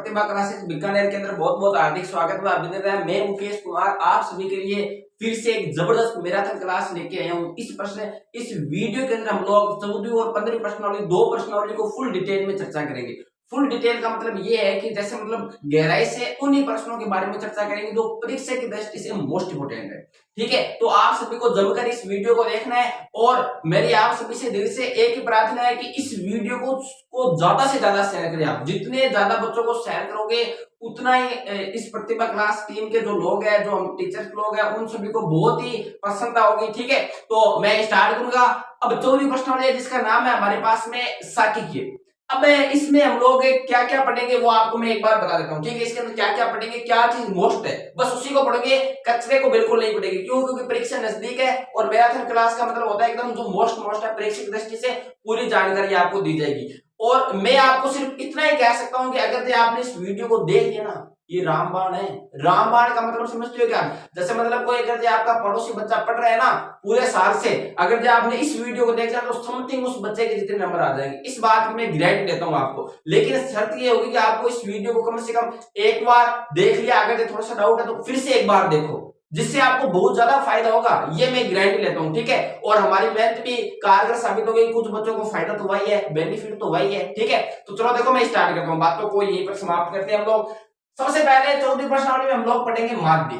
प्रतिभा classes Bikaner के अंदर बहुत बहुत हार्दिक स्वागत है अभिनंदन। मैं मुकेश कुमार आप सभी के लिए फिर से एक जबरदस्त मैराथन क्लास लेके आया हूँ। इस वीडियो के अंदर हम लोग 14वीं और 15वीं प्रश्नावली दो प्रश्नावली को फुल डिटेल में चर्चा करेंगे। फुल डिटेल का मतलब ये है कि जैसे मतलब गहराई से उन्हीं प्रश्नों के बारे में चर्चा करेंगे जो परीक्षा की दृष्टि से मोस्ट इंपोर्टेंट है। ठीक है, तो आप सभी को जमकर इस वीडियो को देखना है और मेरी आप सभी से दिल से एक ही प्रार्थना है कि इस वीडियो को ज्यादा से ज्यादा शेयर करें। आप जितने ज्यादा बच्चों को शेयर करोगे उतना ही इस प्रतिभा क्लास टीम के जो लोग हैं, जो हम टीचर्स लोग हैं, उन सभी को बहुत ही प्रसन्नता होगी। ठीक है, तो मैं स्टार्ट करूंगा। अब 14वीं प्रश्नावली है जिसका नाम है हमारे पास में सांख्यिकी। अब इसमें हम लोग क्या क्या पढ़ेंगे वो आपको मैं एक बार बता देता हूँ। ठीक है, इसके अंदर क्या क्या पढ़ेंगे, क्या चीज मोस्ट है, बस उसी को पढ़ेंगे, कचरे को बिल्कुल नहीं पढ़ेंगे। क्यों? क्योंकि परीक्षा नजदीक है और मैराथन क्लास का मतलब होता है एकदम जो मोस्ट है, परीक्षा की दृष्टि से पूरी जानकारी आपको दी जाएगी। और मैं आपको सिर्फ इतना ही कह सकता हूं कि अगर आपने इस वीडियो को देख लिया ना, ये रामबाण है। रामबाण का मतलब समझते हो क्या? जैसे मतलब कोई अगर आपका पड़ोसी बच्चा पढ़ रहा है ना पूरे साल से, अगर आपने इस वीडियो को देखा तो समथिंग उस बच्चे के जितने नंबर आ जाएंगे, इस बात की मैं गारंटी देता हूं आपको। लेकिन शर्त ये होगी कि आपको इस वीडियो को कम से कम एक बार देख लिया, अगर थोड़ा सा डाउट है तो फिर से एक बार देखो, जिससे आपको बहुत ज्यादा फायदा होगा, ये मैं गारंटी लेता हूं। ठीक है, और हमारी मेहनत भी कारगर साबित हो गई, कुछ बच्चों को फायदा तो वही है, बेनिफिट तो वही है। ठीक है, तो चलो देखो मैं स्टार्ट करता हूं, बातों को यहीं पर समाप्त करते हैं हम लोग। सबसे पहले 14वीं प्रश्नावली में हम लोग पढ़ेंगे माध्य।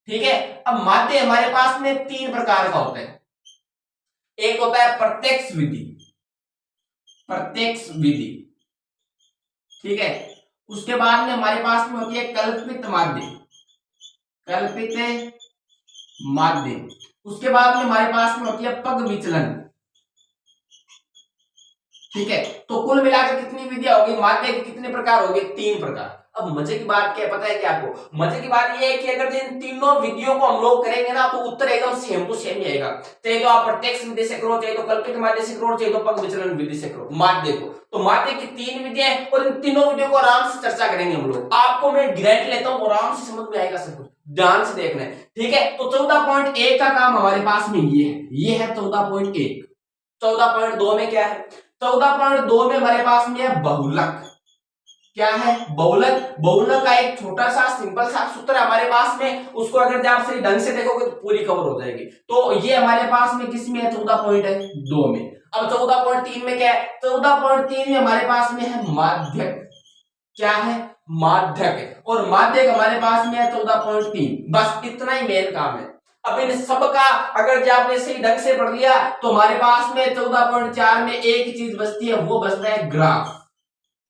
ठीक है, अब माध्य हमारे पास में तीन प्रकार का होता है। एक होता है प्रत्यक्ष विधि, प्रत्यक्ष विधि। ठीक है, उसके बाद में हमारे पास में होती है कल्पित माध्य, कल्पित माध्य। उसके बाद में हमारे पास में होती है पग विचलन। ठीक है, तो कुल मिलाकर कितनी विधियां होगी, माध्य के कितने प्रकार होंगे? तीन प्रकार। अब मजे की बात क्या पता है क्या आपको? मजे की बात यह है कि अगर इन तीनों विधियों को हम लोग करेंगे ना तो उत्तर एकदम सेम टू सेम ही आएगा। चाहे तो आप प्रत्यक्ष विधि से करो, चाहे तो कल्पित माध्य से करो, चाहे तो पग विचलन विधि से करो माध्य को। तो माध्य की तीन विधियां और इन तीनों विधियों को आराम से चर्चा करेंगे हम लोग। आपको मैं गारंटी लेता हूं आराम से समझ में आएगा सब कुछ, ध्यान से देखना है। ठीक है, तो 14.1 का काम हमारे पास में ये है 14.1। 14.2 में क्या है? 14.2 में हमारे पास में है बहुलक। क्या है? बहुलक। बहुलक का एक छोटा सा सिंपल सा सूत्र हमारे पास में, उसको अगर आप सही ढंग से देखोगे तो पूरी कवर हो जाएगी। तो ये हमारे पास में किस में है? 14.2 में। अब 14.3 में क्या है? 14.3 में हमारे पास में है माध्यक। क्या है? माध्यक। और माध्यक हमारे पास में है 14.3। बस इतना ही मेन काम है। अब इन सबका अगर आपने सही ढंग से पढ़ लिया तो हमारे पास में 14.4 में एक ही चीज बचती है, वो बचता है ग्राफ।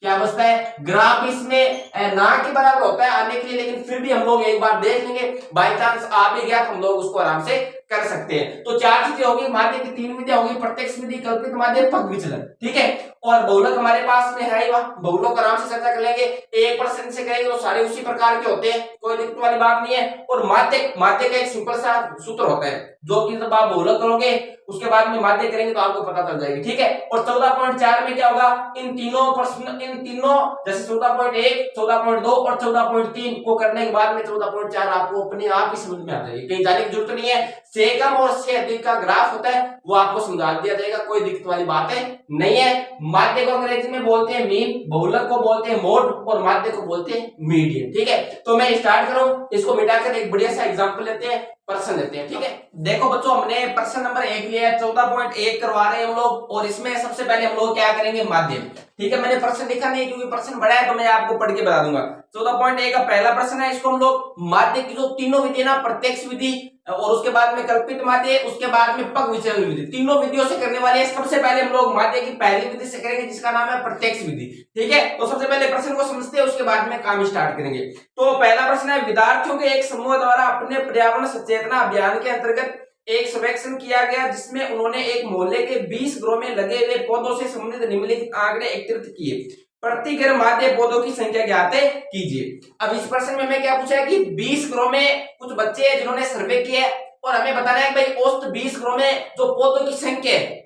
क्या बचता है? ग्राफ। इसमें ना के बराबर होता है आने के लिए, लेकिन फिर भी हम लोग एक बार देख लेंगे, बाई चांस आ भी गया तो हम लोग उसको आराम से कर सकते हैं। तो चार चीजें होगी, माध्य की तीन विधियां होगी, प्रत्यक्ष विधि, कल्पित माध्य, पग विचलन। ठीक है, और बहुलक हमारे पास में है ही वहां, बहुलक आराम से चर्चा कर लेंगे। 1% से करेंगे तो सारे उसी प्रकार के होते हैं, कोई दिक्कत वाली बात नहीं है। और माध्य, माध्य का एक सिंपल सा सूत्र होता है जो कि जब आप बहुलक करोगे उसके बाद में माध्य करेंगे तो आपको पता चल जाएगी। ठीक है, और 14.4 में क्या होगा? इन तीनों प्रश्न, इन तीनों जैसे 14.1, 14.2 और 14.3 को करने के बाद में 14.4 आपको अपने आप ही समझ में आ जाएगी, कहीं जाने की जरूरत नहीं है। से कम और से अधिक का ग्राफ होता है वो आपको समझा दिया जाएगा, कोई दिक्कत वाली बात है नहीं है। माध्य को अंग्रेजी में बोलते हैं मीन, बहुलक को बोलते हैं मोड और माध्य को बोलते हैं मीडियन। ठीक है, तो मैं स्टार्ट करूं, इसको मिटाकर एक बढ़िया सा एग्जांपल लेते हैं, प्रश्न लेते हैं। ठीक है, देखो बच्चों हमने प्रश्न नंबर 1 लिया है, 14.1 करवा रहे हैं हम लोग, और इसमें सबसे पहले हम लोग क्या करेंगे? माध्य। ठीक है, मैंने प्रश्न लिखा नहीं क्योंकि प्रश्न बड़ा है तो मैं आपको पढ़ के बता दूंगा। 14.1 का पहला प्रश्न है, इसको हम लोग माध्य की जो तीनों विधि ना, प्रत्यक्ष विधि और उसके बाद में कल्पित माध्य, उसके बाद में पग विचलन विधि, तीनों विधियों से करने वाले हैं। सबसे पहले हम लोग माध्य की पहली विधि से करेंगे जिसका नाम है प्रत्यक्ष विधि। ठीक है, तो सबसे पहले प्रश्न को समझते हैं, उसके बाद में काम स्टार्ट करेंगे। तो पहला प्रश्न है, विद्यार्थियों के एक समूह द्वारा अपने पर्यावरण सचेतना अभियान के अंतर्गत एक सर्वेक्षण किया गया जिसमें उन्होंने एक मोहल्ले के 20 घरों में लगे हुए पौधों से संबंधित निम्नलिखित आंकड़े एकत्रित किए। प्रति घर माध्य पौधों की संख्या ज्ञात कीजिए। अब इस प्रश्न में हमें क्या पूछा है कि 20 घरों में कुछ बच्चे हैं जिन्होंने सर्वे किया है और हमें बताना है भाई औसत 20 घरों में जो पौधों की संख्या है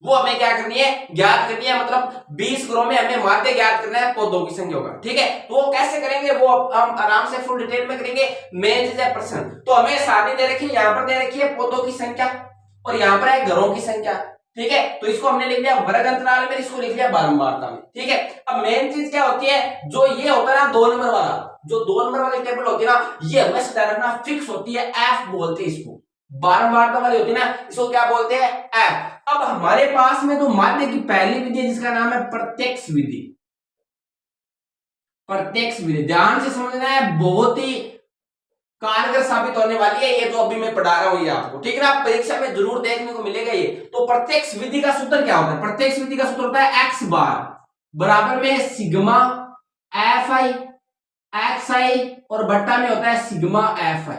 वो हमें क्या करनी है? ज्ञात करनी है। मतलब 20 घरों में हमें माध्य ज्ञात करना है पौधों की संख्या होगा। ठीक है, तो वो कैसे करेंगे वो हम आराम से फुल डिटेल में करेंगे। मेन चीज है प्रश्न। तो हमें सारणी दे रखी है, यहाँ पर दे रखी है पौधों की संख्या और यहाँ पर है घरों की संख्या। ठीक है, तो इसको हमने लिख लिया वर्ग अंतराल में, इसको लिख लिया बारंबारता में। ठीक है, अब मेन चीज क्या होती है, जो ये होता है ना 2 नंबर वाला, जो 2 नंबर वाली टेबल होती है ना, ये हमेशा ध्यान रखना फिक्स होती है, एफ बोलते हैं इसको। बारंबारता वाली होती है ना, इसको क्या बोलते हैं, एफ। अब हमारे पास में तो माध्य की पहली विधि है जिसका नाम है प्रत्यक्ष विधि। प्रत्यक्ष विधि ध्यान से समझना है, बहुत ही कारगर साबित होने वाली है ये, तो अभी मैं पढ़ा रहा हूं ये आपको, ठीक है ना, परीक्षा में जरूर देखने को मिलेगा ये। तो प्रत्यक्ष विधि का सूत्र क्या होता है, प्रत्यक्ष विधि का सूत्र होता है एक्स बार बराबर में सिग्मा एफ आई एक्स आई और बट्टा में होता है सिग्मा एफ आई।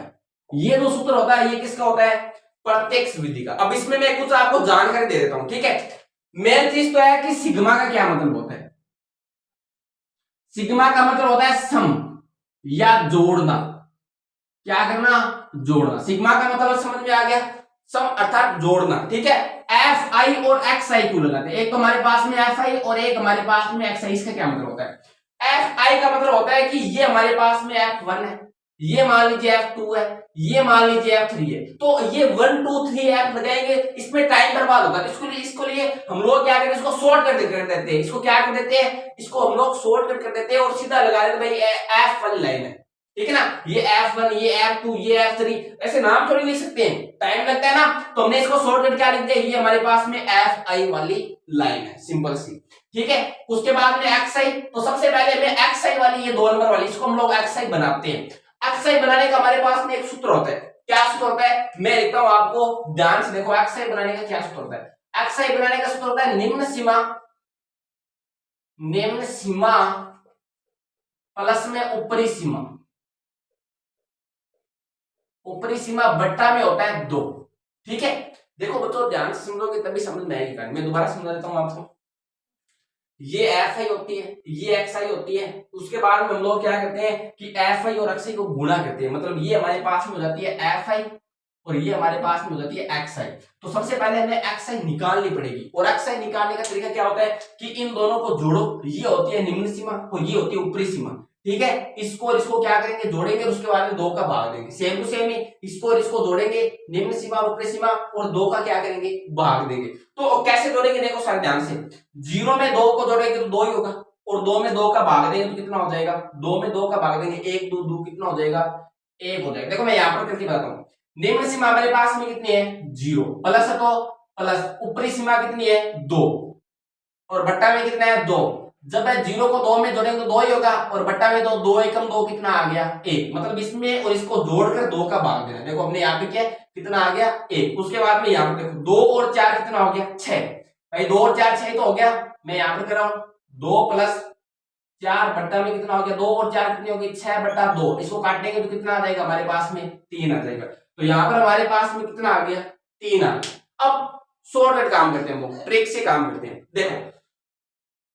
ये जो सूत्र होता है ये किसका होता है, प्रत्यक्ष विधि का। अब इसमें मैं कुछ आपको जानकारी दे देता हूं, ठीक है। मेन चीज तो है कि सिग्मा का क्या मतलब होता है। सिग्मा का मतलब होता है सम या जोड़ना, क्या करना, जोड़ना। सिग्मा का मतलब समझ में आ गया, सम अर्थात जोड़ना, ठीक है। एफ आई और एक्स आई क्यों लगाते हैं, एक तो हमारे पास में एफ आई और एक हमारे पास में एक्स आई, इसका क्या मतलब होता है। एफ आई का मतलब होता है कि ये हमारे पास में F1 है, ये मान लीजिए F2 है, ये मान लीजिए F3 है, तो ये 1 2 3 F लगाएंगे, इसमें टाइम बर्बाद होगा। इसको लिए हम लोग क्या करें, इसको शॉर्ट कर देते हैं, इसको क्या कर देते हैं, इसको हम लोग शॉर्ट कर देते हैं और सीधा लगा देते भाई एफ वाली लाइन है, ठीक है ना। ये F1 ये F2 ये F3 ऐसे नाम थोड़ी लिख सकते हैं, टाइम लगता है ना, तो हमने इसको शॉर्टकट क्या लिख दिया, ये हमारे पास में Fi वाली लाइन है, सिंपल सी, ठीक है। उसके बाद में Xi, तो सबसे पहले हमें Xi वाली ये 2 नंबर वाली, इसको हम लोग Xi बनाते हैं। Xi बनाने का हमारे पास में एक सूत्र होता है, क्या सूत्र होता है, मैं लिखता हूं आपको ध्यान से देखो। Xi बनाने का क्या सूत्र होता है, Xi बनाने का सूत्र होता है निम्न सीमा प्लस में ऊपरी सीमा, ऊपरी सीमा बट्टा में होता है 2, ठीक है। देखो बच्चों ध्यान से समझोगे तभी समझ में आएगी, मैं दोबारा समझा देता हूं आपको। ये एफ आई होती है, ये एक्स आई होती है, उसके बाद में हम लोग क्या करते हैं कि एफ आई और एक्स आई को गुणा करते हैं, मतलब ये हमारे पास में हो जाती है एफ आई और ये हमारे पास में हो जाती है एक्स आई। तो सबसे पहले हमें एक्स आई निकालनी पड़ेगी, और एक्स आई निकालने का तरीका क्या होता है कि इन दोनों को जोड़ो, ये होती है निम्न सीमा और ये होती है ऊपरी सीमा, ठीक है। इसको और इसको क्या करेंगे, जोड़ेंगे, उसके बाद में 2 का भाग देंगे, सेम टू सेम ही इसको और इसको जोड़ेंगे, निम्न सीमा और ऊपरी सीमा, और 2 का क्या करेंगे, भाग देंगे। तो कैसे जोड़ेंगे, देखो सारे ध्यान से, 0 में 2 को जोड़ेंगे तो 2 ही होगा, और 2 में 2 का भाग देंगे तो कितना हो जाएगा, 2 में 2 का भाग देंगे 1 2 2 कितना हो जाएगा, 1 हो जाएगा। देखो मैं यहाँ पर करके बताता हूँ, निम्न सीमा हमारे पास में कितनी है 0, प्लस है तो प्लस, ऊपरी सीमा कितनी है 2 और बट्टा में कितना है 2। जब 0 को 2 में जोड़ेंगे तो 2 ही होगा, और बट्टा में 2 2 एकम 2 कितना आ गया 1, मतलब इसमें और इसको जोड़कर 2 का भाग देना। देखो हमने यहाँ पे क्या कितना आ गया 1, उसके बाद में यहाँ पे देखो 2 और 4 कितना हो गया 6, भाई 2 और 4 6 तो हो गया। मैं यहाँ पे कर रहा हूँ 2 प्लस 4 बट्टा में कितना हो गया, 2 और 4 कितनी होगी 6 बट्टा 2, इसको काटेंगे तो कितना आ जाएगा हमारे पास में 3 आ जाएगा। तो यहाँ पर हमारे पास में कितना आ गया 3 आ गया। अब शॉर्टकट काम करते हैं, हम लोग ट्रिक से काम करते हैं। देखो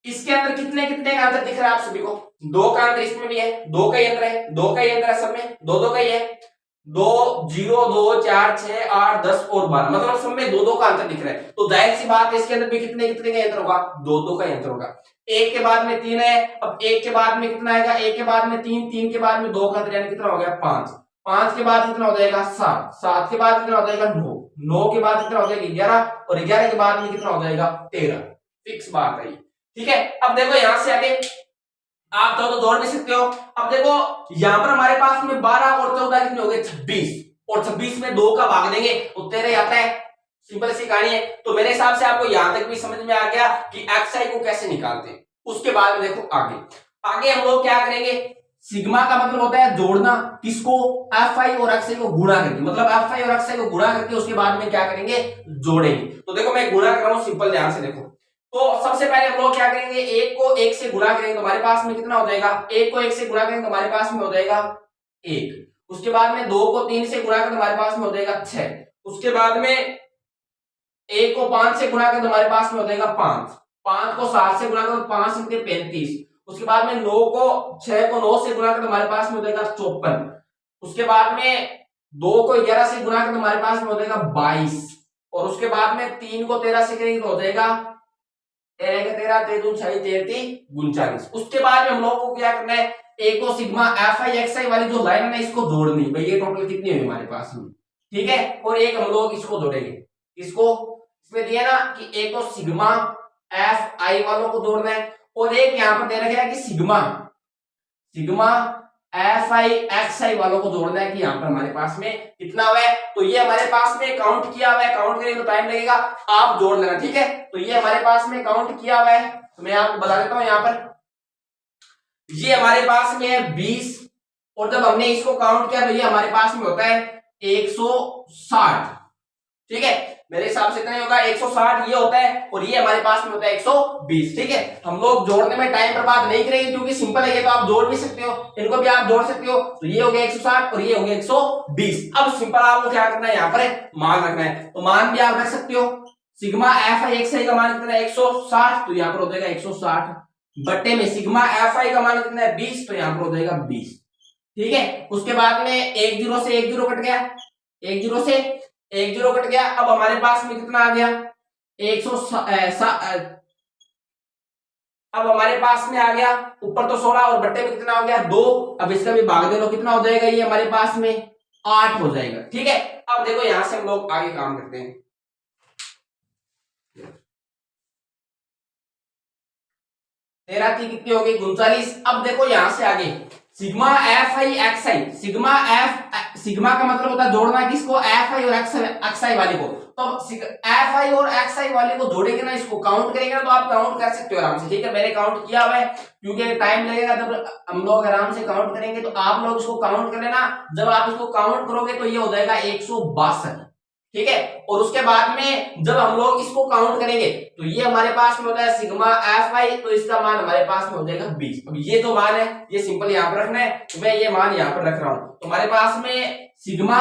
इसके अंदर कितने कितने का अंतर दिख रहा है आप सभी को, 2 का अंतर इसमें भी है, 2 का ही अंतर है, 2 का ही अंतर है सब में, 2 2 का ही है, 2 0 2 4 6 8 10 और 12, मतलब सब में 2 2 का अंतर दिख रहा है। तो जाहिर सी बात है इसके अंदर भी कितने कितने का अंतर होगा, 2 2 का अंतर होगा। 1 के बाद में 3 है, अब 1 के बाद में कितना आएगा, 1 के बाद में 3, 3 के बाद में 2 का अंतर, यानी कितना हो गया 5, 5 के बाद कितना हो जाएगा 7, 7 के बाद कितना हो जाएगा 9, 9 के बाद कितना हो जाएगा 11, और 11 के बाद में कितना हो जाएगा 13। फिक्स बात है, ठीक है। अब देखो यहां से आगे आप तो जोड़ नहीं सकते हो। अब देखो यहां पर हमारे पास में 12 और 14 कितने हो गए 26, और 26 में 2 का भाग देंगे तो 13 आता है, सिंपल सी कहानी है। तो मेरे हिसाब से आपको यहां तक भी समझ में आ गया कि एक्स को कैसे निकालते हैं। उसके बाद में देखो आगे हम लोग क्या करेंगे, सिग्मा का मतलब होता है जोड़ना, किसको, एफ आई और एक्स आई को गुणा करके, मतलब एफ आई और एक्स आई को गुणा करके उसके बाद में क्या करेंगे, जोड़ेंगे। तो देखो मैं गुणा कर रहा हूं, सिंपल ध्यान से देखो। तो सबसे पहले हम लोग क्या करेंगे, 1 को 1 से गुणा करेंगे तो हमारे पास में कितना हो जाएगा, 1 को 1 से गुणा करेंगे तो हमारे पास में हो जाएगा 1, उसके बाद में 2 को 3 से गुणा करेंगे तो हमारे पास में हो जाएगा 6, उसके बाद में 1 को 5 से गुणा करेंगे तो हमारे पास में हो जाएगा 5, 5 को 7 से गुणा करेंगे तो 5 से 35, उसके बाद में 9 को 6 को 9 से गुणा करेंगे तो हमारे पास में हो जाएगा 54, उसके बाद में 2 को 11 से गुणा करेंगे तो हमारे पास में हो जाएगा 22, और उसके बाद में 3 को 13 से करेंगे तो हो जाएगा 13 13 13 39। उसके बाद में हम लोगों को क्या करना है, एक को सिग्मा एफ आई एक्स आई वाली जो लाइन है ना इसको जोड़नी, भाई ये टोटल कितनी हुई हमारे पास में, ठीक है। और एक हम लोग इसको जोड़ेंगे, इसको इसमें दिया ना कि एक तो सिग्मा एफ आई वालों को जोड़ना है, और एक यहां पर दे रखा है कि sigma sigma F I X I वालों को जोड़ना है, कि यहां पर हमारे पास में कितना हुआ है। तो ये हमारे पास में काउंट किया हुआ है, काउंट करेंगे तो टाइम लगेगा, आप जोड़ लेना, ठीक है। तो ये हमारे पास में काउंट किया हुआ है, तो मैं आपको बता देता हूं यहां पर ये हमारे पास में है 20, और जब हमने इसको काउंट किया तो ये हमारे पास में होता है 160, ठीक है। मेरे हिसाब से इतना ही होगा, 160 ये होता है, और ये हमारे पास में होता है 120, ठीक है। हम लोग जोड़ने में टाइम बर्बाद नहीं करेंगे क्योंकि सिंपल है, ये तो आप जोड़ भी सकते हो, इनको भी आप जोड़ सकते हो। तो ये हो गया 160 और ये हो गया 120। अब सिंपल आपको क्या करना है, यहाँ पर मान रखना है, तो मान भी आप रख सकते हो। सिग्मा एफ आई एक्स आई का मान कितना है 160, तो यहाँ पर हो जाएगा 160 बट्टे में सिग्मा एफ आई का मान कितना है 20, तो यहाँ पर हो जाएगा 20, ठीक है। उसके बाद में एक जीरो से एक जीरो कट गया, एक जीरो से एक जीरो कट गया। अब हमारे पास में कितना आ गया 100, अब हमारे पास में आ गया ऊपर तो 16 और बट्टे में कितना हो गया 2। अब इसका भी भाग दे लो, कितना हो जाएगा ये हमारे पास में 8 हो जाएगा, ठीक है। अब देखो यहां से हम लोग आगे काम करते हैं। तेरह की कितनी होगी 39। अब देखो यहां से आगे sigma F I X I, sigma का मतलब होता है जोड़ना किसको, एफ आई और एक्स आई वाले को। तो एफ आई और एक्स आई वाले को जोड़ेंगे ना, इसको काउंट करेंगे ना, तो आप काउंट कर सकते हो आराम से, ठीक है। मैंने काउंट किया हुआ है, क्योंकि टाइम लगेगा जब हम लोग आराम से काउंट करेंगे, तो आप लोग इसको काउंट कर लेना। जब आप इसको काउंट करोगे तो ये हो जाएगा 162, ठीक है। और उसके बाद में जब हम लोग इसको काउंट करेंगे तो ये हमारे पास में होता है सिग्मा एफ आई, तो इसका मान हमारे पास में हो जाएगा 20। अब ये जो मान है ये सिंपल यहाँ पर रखना है, तो मैं ये मान यहाँ पर रख रहा हूं। तो हमारे पास में सिग्मा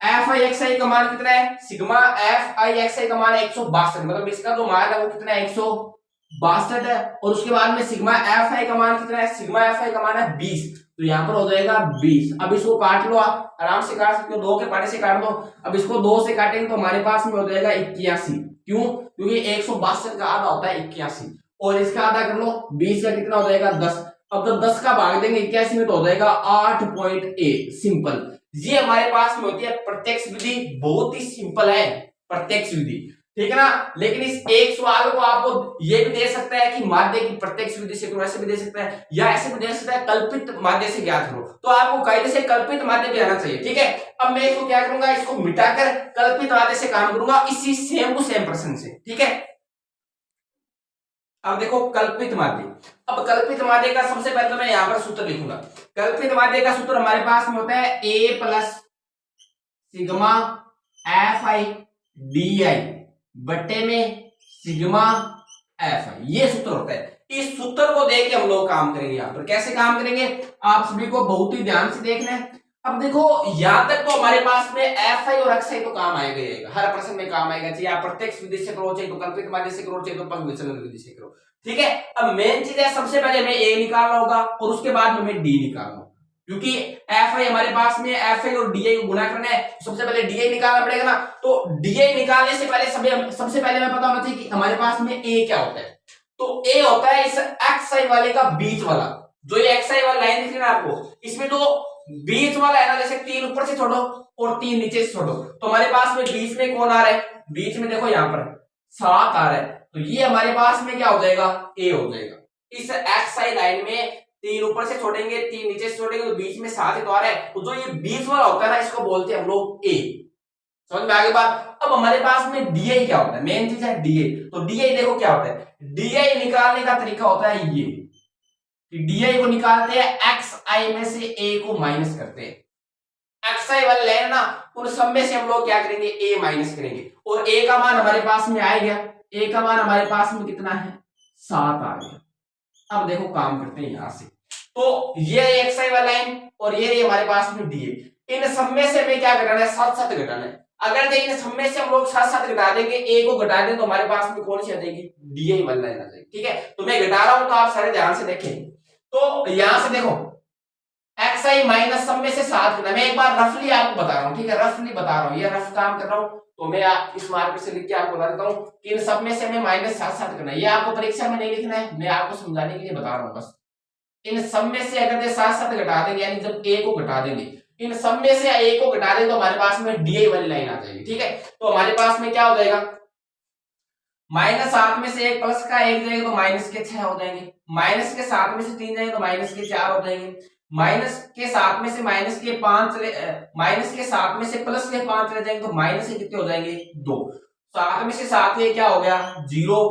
एफ आई एक्स आई का मान कितना है, सिग्मा एफ आई एक्स आई का मान है 162, मतलब इसका जो मान है वो कितना है 162 है। और उसके बाद में सिग्मा एफ आई का मान कितना है, सिग्मा एफ आई का मान है 20, तो यहाँ पर हो जाएगा 20। अब इसको काट लो, आप आराम से काट सकते हो, 2 के पाटे से काट दो। अब इसको 2 से काटेंगे तो हमारे पास में हो जाएगा 81, क्यों, क्योंकि 162 का आधा होता है 81, और इसका आधा कर लो 20 का कितना हो जाएगा 10। अब जब 10 का भाग देंगे 81 में तो हो जाएगा 8.1, सिंपल। ये हमारे पास में होती है प्रत्यक्ष विधि, बहुत ही सिंपल है प्रत्यक्ष विधि, ठीक है ना। लेकिन इस एक सवाल को आपको ये भी दे सकता है कि माध्य की प्रत्यक्ष विधि से करो, ऐसे भी दे सकता है, या ऐसे भी दे सकता है कल्पित माध्य से ज्ञात करो। तो आपको कायदे से कल्पित माध्य भी आना चाहिए, ठीक है। अब मैं इसको क्या करूंगा, इसको मिटाकर कल्पित माध्य से काम करूंगा, इसी सेम टू सेम प्रश्न से, ठीक है। अब देखो कल्पित माध्य, अब कल्पित माध्य का सबसे पहले तो मैं यहां पर सूत्र लिखूंगा। कल्पित माध्य का सूत्र हमारे पास में होता है A plus sigma F I D I बट्टे में सिग्मा एफ आई, ये सूत्र होता है। इस सूत्र को देख के हम लोग काम करेंगे। यहाँ पर कैसे काम करेंगे आप सभी को बहुत ही ध्यान से देखना है। अब देखो यहां तक तो हमारे पास में एफ आई और एक्स आई तो काम आएगा, हर प्रश्न में काम आएगा, चाहे आप प्रत्यक्ष विधि से करो, चाहे तो कल्पित माध्य से करो, चाहे तो पंग विचलन विधि से करो, ठीक है। अब मेन चीज है, सबसे पहले मैं ए निकालना होगा और उसके बाद में मैं डी निकालना, क्योंकि एफ आई हमारे पास में एफ आई और डी आई को गुणा करना है, सबसे पहले डी आई निकालना पड़ेगा ना। तो डी आई निकालने से पहले सबसे पहले मैं पता होना चाहिए कि हमारे पास में ए क्या होता है। तो ए होता है इस एक्स आई वाले का बीच वाला, जो ये एक्स आई वाला लाइन दिख रही है ना आपको, इसमें तो बीच वाला है ना, जैसे 3 ऊपर से छोड़ो और 3 नीचे से छोड़ो, तो हमारे पास में बीच में कौन आ रहा है, बीच में देखो यहाँ पर 7 आ रहा है, तो ये हमारे पास में क्या हो जाएगा ए हो जाएगा। इस एक्स आई लाइन में 3 ऊपर से छोड़ेंगे 3 नीचे से छोड़ेंगे, तो बीच में 7 ही तो आ रहा है, तो जो ये बीच वाला होता है ना, इसको बोलते हैं हम लोग ए। समझ में आगे बात। अब हमारे पास में डी आई क्या होता है, मेन चीज है डी आई। तो डी आई देखो क्या होता है, डी आई निकालने का तरीका होता है ये, डी आई को निकालते हैं एक्स आई में से ए को माइनस करते हैं, एक्स आई वाले लेना ना, उन सब में से हम लोग क्या करेंगे ए माइनस करेंगे, और ए का मान हमारे पास में आ गया, ए का मान हमारे पास में कितना है 7 आ गया। अब देखो काम करते हैं यहां से, तो ये एक्स आई वाला लाइन और ये हमारे पास में डी आई, इन सब में से हमें क्या घटाना है 7 घटाना है। अगर इन सब में से हम लोग 7 घटा देंगे, ए को घटा दें, तो हमारे पास में कौन सी आ जाएगी डी आई वाली लाइन आ जाएगी, ठीक है। तो मैं घटा रहा हूं तो आप सारे ध्यान से देखें। तो यहां से देखो एक्स आई माइनस सब में से 7 करना, मैं एक बार रफली आपको बता रहा हूं, ठीक है, रफली बता रहा हूं, ये रफ काम कर रहा हूं, तो मैं इस मार्कर से लिख के आपको बता देता हूं कि इन सब में से हमें माइनस 7 करना है। ये आपको परीक्षा में नहीं लिखना है, मैं आपको समझाने के लिए बता रहा हूं बस। इन सब में से अगर 7 घटा देंगे, यानी जब ए को घटा देंगे, इन सब में से ए को घटा देंगे, तो हमारे पास में डी आई वाली लाइन आ जाएगी, ठीक है। तो हमारे पास में क्या हो जाएगा -7 में से एक प्लस का 1 जाएगा तो -6 हो जाएंगे, -7 में से 3 जाएंगे तो -4 हो जाएंगे, -7 में से -5 चले -7 में से +5 चले जाएंगे तो माइनस के कितने हो जाएंगे 2। 7 में से 7 ये क्या हो गया 0।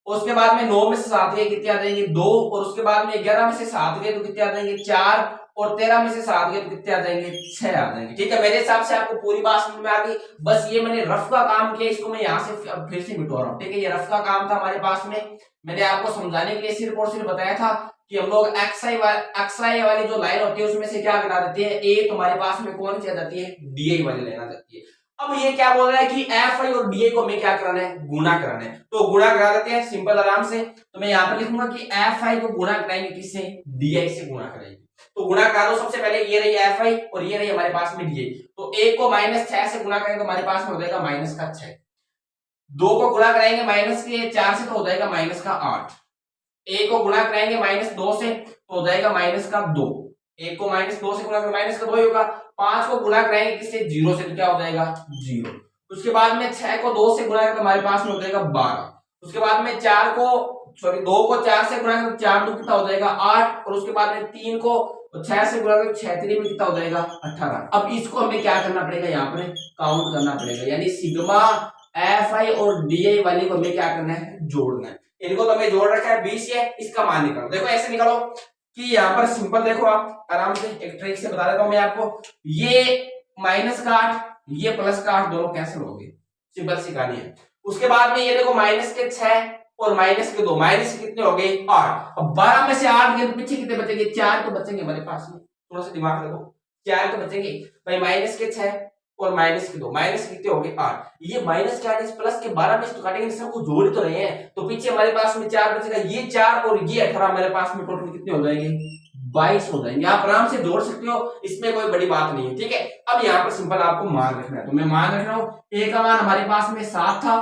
उसके बाद में 9 में से 7 ये कितने आ जाएंगे 2, और उसके बाद में 11 में से 7 गए तो कितने आ जाएंगे 4, और 13 में से 7 गए तो कितने आ जाएंगे 6 आ जाएंगे। ठीक है, मेरे हिसाब से आपको पूरी बात समझ में आ गई। बस ये मैंने रफ का काम किया, इसको मैं यहाँ से फिर से मिटवा रहा हूँ। ठीक है, ये रफ का काम था हमारे पास में, मैंने आपको समझाने के लिए सिर्फ और सिर्फ बताया था कि हम लोग एक्सआई वाली जो लाइन होती है उसमें से क्या करा देते हैं, ए तुम्हारे पास में कौन सी आ जाती है डीआई वाली लाइन आ जाती है। अब ये क्या बोल रहा है कि एफ आई और डी आई को हमें क्या कराना है गुणा कराना है, तो गुणा करा देते हैं सिंपल आराम से। तो मैं यहाँ पर लिखूंगा कि एफ आई को गुणा कराएंगे किससे डी आई से गुणा करेंगे। तो गुणा करा दो, सबसे पहले ये रही एफ आई और ये रही हमारे पास में डी आई। तो एक को -6 से गुणा करेंगे तो हमारे पास में हो जाएगा -6, 2 को गुणा कराएंगे -4 से तो हो जाएगा -8, एक को गुणा कराएंगे -2 से तो हो जाएगा -2, एक को -2 से गुणा करेंगे -2 ही होगा। 5 को गुणा कराएंगे किससे 0 से तो क्या हो जाएगा 0। उसके बाद में 6 को 2 से गुणा करेंगे तो हमारे पास में हो जाएगा 12। उसके बाद में 2 को 4 से गुणा करेंगे 4 2 कितना हो जाएगा 8, और उसके बाद में 3 को 6 से गुणा करेंगे 6 3 में कितना हो जाएगा 18। अब इसको हमें क्या करना पड़ेगा यहाँ पर काउंट करना पड़ेगा, यानी सिग्मा एफ आई और डी आई वाली को हमें क्या करना है जोड़ना है। इनको तो हमें जोड़ रखा है 20 है, इसका मान निकालो। देखो ऐसे निकालो कि यहाँ पर सिंपल देखो, आप आराम से एक ट्रिक से बता देता हूं मैं आपको। ये -8 ये +8 दोनों कैंसिल हो गए, सिंपल सी कहानी है। उसके बाद में ये देखो -6 और -2 माइनस कितने हो गए 8। अब 12 में से 8 गए तो पीछे कितने बचेंगे 4 तो बचेंगे हमारे पास में, थोड़ा सा दिमाग रखो 4 तो बचेंगे भाई। -6 और -2 माइनस कितने हो गए 8। ये -8 इस प्लस के 12 में से तो काटेंगे, सबको जोड़ तो रहे हैं, तो पीछे हमारे पास में 4 बचेगा, ये 4 और ये 18 हमारे पास में टोटल कितने हो जाएंगे 22 हो जाएंगे। आप आराम से जोड़ सकते हो, इसमें कोई बड़ी बात नहीं है। ठीक है, अब यहाँ पर सिंपल आपको मान रखना है, तो मैं मान रख रहा हूँ ए का मान हमारे पास में 7 था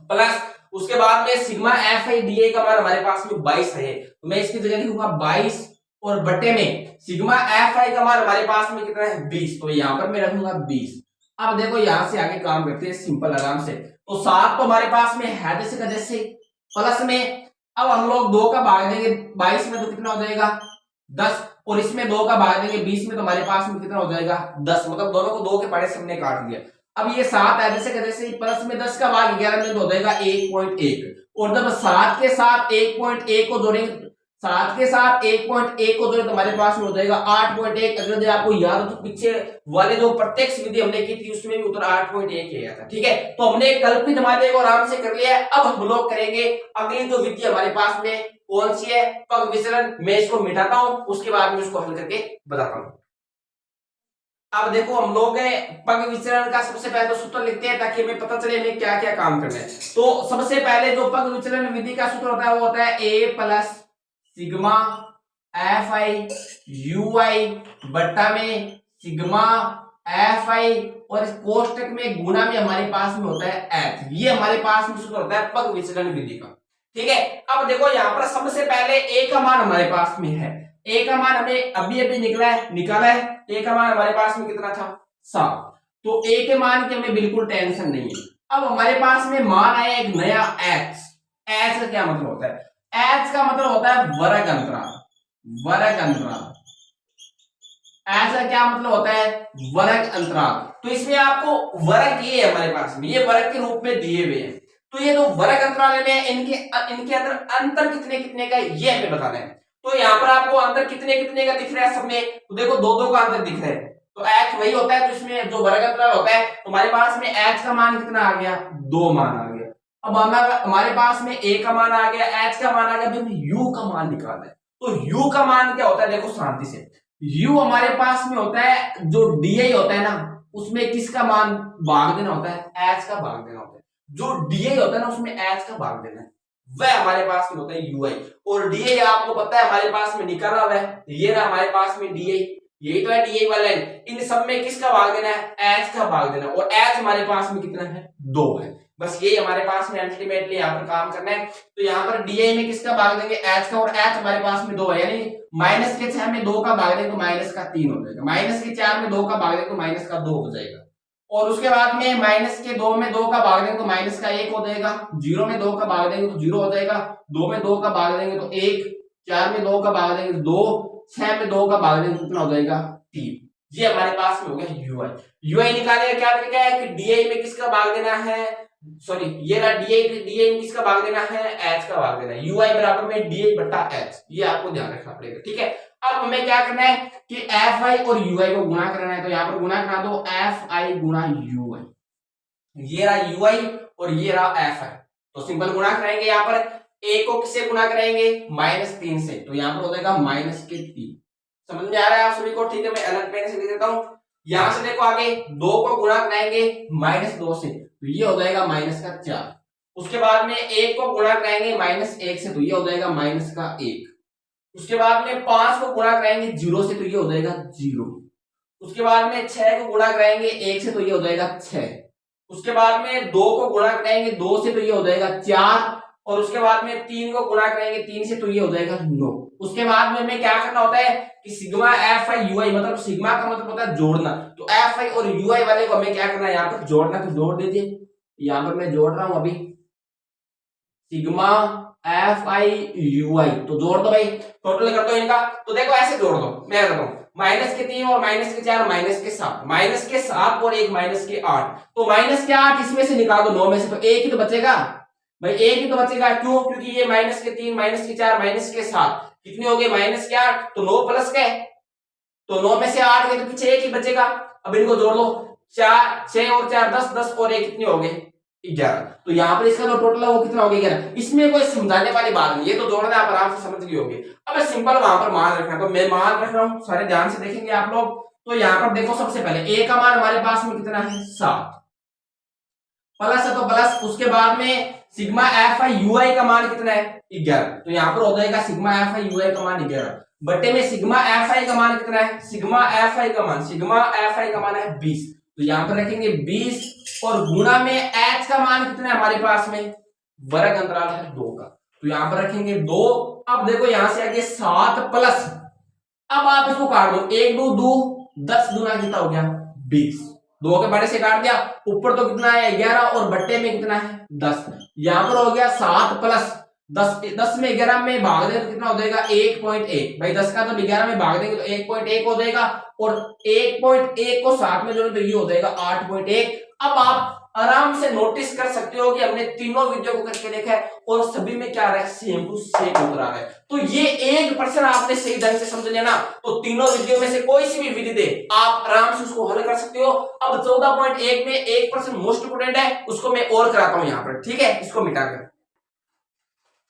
प्लस उसके बाद में sigma F I D A का मान हमारे पास में 22 है, तो मैं इसकी जगह लिखूंगा 22 और बटे में सिग्मा एफ आई का मान हमारे पास में कितना है 20, तो यहाँ पर मैं रखूंगा 20। अब देखो यहां से आगे काम करते हैं सिंपल आराम से। तो 7 तो हमारे पास में है जैसे का जैसे, प्लस में अब हम लोग 2 का भाग देंगे 22 में तो कितना हो जाएगा 10, और इसमें 2 का भाग देंगे 20 में तो हमारे पास में कितना हो जाएगा 10, मतलब दोनों को 2 के पड़े से हमने काट दिया। अब ये 7 है जैसे का जैसे, प्लस में 10 का भाग 11 में तो हो जाएगा 1.1, और जब 7 के साथ 1.1 को जोड़ेंगे 7 के साथ 1.1 को जोड़े तो हमारे पास में हो जाएगा 8.1। अगर आपको याद हो तो पीछे वाले जो प्रत्यक्ष विधि हमने की थी उसमें भी उत्तर 8.1 किया था। ठीक है, तो हमने कल्पित माध्य को आराम से कर लिया है। अब हम लोग करेंगे अगली जो विधि हमारे पास में कौन सी है पग विचलन। मैं इसको मिटाता हूं, उसके बाद में उसको हल करके बताता हूं। अब देखो हम लोग पग विचलन का सबसे पहले तो सूत्र लिखते हैं ताकि हमें पता चले हमें क्या क्या काम करना है। तो सबसे पहले जो पग विचलन विधि का सूत्र होता है वो होता है A plus sigma F I U I बट्टा में सिग्मा एफ आई और इस कोष्टक में गुणा में हमारे पास में होता है एफ। ये हमारे पास में सूत्र होता है पग विचलन विधि का। ठीक है, अब देखो यहाँ पर सबसे पहले ए का मान हमारे पास में है, ए का मान हमें अभी निकाला है। ए का मान हमारे पास में कितना था 7, तो ए के मान की हमें बिल्कुल टेंशन नहीं है। अब हमारे पास में मान आया एक नया एच। एच का क्या मतलब होता है, एच का मतलब होता है वर्ग अंतराल। एच का क्या मतलब होता है वर्ग अंतराल। तो इसमें आपको वर्ग ये है हमारे पास में, ये वर्ग के रूप में दिए हुए हैं। तो ये जो वर्ग अंतराल है इनके अंदर अंतर कितने कितने का ये हमें बताना है। तो यहाँ पर आपको अंतर कितने कितने का दिख रहा है सब में, तो देखो 2-2 का अंतर दिख रहा है, तो एच वही होता है। तो इसमें जो वर्ग अंतराल होता है तो हमारे पास में एच का मान कितना आ गया 2 मान आ गया। अब हमारे पास में ए का मान आ गया, एच का मान आ गया, तो यू का मान निकालना है। तो यू का मान क्या होता है देखो शांति से, यू हमारे पास में होता है जो डी होता है ना उसमें किसका मान भाग देना होता है एच का भाग देना होता है। जो डी होता है ना उसमें एच का भाग देना है, वह हमारे पास में होता है यूआई। और डी आपको पता है हमारे पास में निकाला हुआ है, ये रहा हमारे पास में डी, यही तो है डी वाला लाइन। इन सब में किसका भाग देना है एच का भाग देना, और एच हमारे पास में कितना है 2 है। बस ये हमारे पास में अल्टीमेटली यहाँ पर काम करना है। तो यहाँ पर डी में किसका भाग देंगे एच का, और एच हमारे पास में 2 है, यानी -6 में 2 का भाग देंगे तो -3 हो जाएगा, -4 में 2 का भाग देंगे तो -2 हो जाएगा, और उसके बाद में माइनस के 2 में 2 का भाग देंगे तो माइनस का 1 हो जाएगा, 0 में 2 का भाग देंगे तो 0 हो जाएगा, 2 में 2 का भाग देंगे तो 1, 4 में 2 का भाग देंगे तो 2, 6 में 2 का भाग देंगे तो कितना हो जाएगा 3। ये हमारे पास में हो गया यूआई। यूआई निकालने का क्या तरीका है कि डीआई में किसका भाग देना है, सॉरी ये रहा डीआई में किसका भाग देना है, एच का भाग देना है, यूआई बराबर में डीआई बटा एच, ये आपको ध्यान रखना पड़ेगा। ठीक है, अब हमें क्या करना है कि एफ आई और यूआई को गुणा करना है, तो यहाँ पर गुणा करा दो एफ आई गुणा यूआई, ये रहा यूआई और ये रहा एफ आई, तो सिंपल गुणा कराएंगे। यहाँ पर ए को किससे गुणा कराएंगे, -3 से, तो यहाँ पर हो जाएगा -3। समझ में आ रहा है आप सभी को? ठीक है, मैं अलग पेन से लिख देता हूं। यहां से देखो आगे 2 को गुणा कराएंगे -2 से, तो ये हो जाएगा -4। उसके बाद में 1 को गुणा कराएंगे -1 से, तो ये हो जाएगा -1। उसके बाद में 5 को गुणा कराएंगे 0 से, तो ये हो जाएगा 0। उसके बाद में 6 को गुणा कराएंगे 1 से, तो ये हो जाएगा 6। उसके बाद में 2 को गुणा कराएंगे 2 से, तो ये हो जाएगा 4। और उसके बाद में 3 को गुणा कराएंगे 3 से, तो ये हो जाएगा 9। उसके बाद में हमें क्या करना होता है कि सिग्मा एफ आई यूआई, मतलब सिग्मा का मतलब होता है जोड़ना, तो एफ आई और यूआई वाले को हमें क्या करना है यहाँ पर जोड़ना, तो जोड़ दीजिए। यहाँ पर मैं जोड़ रहा हूं अभी सिग्मा एफ आई यूआई, तो जोड़ दो भाई, टोटल कर दो इनका। तो देखो ऐसे जोड़ दो, मैं करता हूँ -3 और -4 -7, -7 और 1 -8, तो -8 इसमें से निकाल दो 9 में से, तो एक ही तो बचेगा भाई, एक ही तो बचेगा। क्यों? क्योंकि ये -3 -4 -7 कितने हो गए -8, तो 9 प्लस के, तो 9 में से 8 गए तो पीछे एक ही बचेगा। अब इनको जोड़ लो, 4 6 और 4 10, 10 और 1 कितने हो गए 11, तो यहाँ पर इसका जो टोटल है वो कितना हो गया 11। इसमें कोई समझाने वाली बात नहीं, ये तो जोड़ना आप आराम से समझ गए होंगे। अब सिंपल वहां पर मान रखना, तो मैं मान रख रहा हूँ, सारे ध्यान से देखेंगे आप लोग। तो यहाँ पर देखो सबसे पहले ए का मान हमारे पास में कितना है 7, प्लस है तो प्लस, उसके बाद में सिग्मा एफ आई यूआई का मान कितना है 11, तो यहाँ पर हो जाएगा सिग्मा एफ आई यूआई का मान 11 बटे में सिग्मा एफ आई का मान कितना है, सिग्मा एफ आई का मान है 20, तो यहाँ पर रखेंगे 20 और गुणा में एच का मान कितना है हमारे पास में, वर्ग अंतराल है 2 का, तो यहाँ पर रखेंगे 2। अब देखो यहां से आगे 7 प्लस, अब आप इसको काट दो, 1 2 2 10 गुना कितना हो गया 20, 2 के बड़े से काट दिया, ऊपर तो कितना है 11 और बट्टे में कितना है 10, यहां पर हो गया 7 प्लस 10, 10 में 11 में भाग दें तो कितना हो जाएगा 1.1, भाई 10 का तो 11 में भाग देंगे तो 1.1 हो जाएगा, और 1.1 को 7 में जोड़े तो ये हो जाएगा 8.1। अब आप आराम से नोटिस कर सकते हो कि हमने तीनों वीडियो को करके देखा है और सभी में क्या आ रहा है, सेम टू सेम उत्तर आ रहा है। तो ये 1% आपने सही ढंग से समझ लिया ना, तो तीनों वीडियो में से कोई सी भी विधि दे आप आराम से उसको हल कर सकते हो। अब 14.1 में 1% मोस्ट इंपोर्टेंट है, उसको मैं और कराता हूं यहाँ पर, ठीक है, इसको मिटाकर।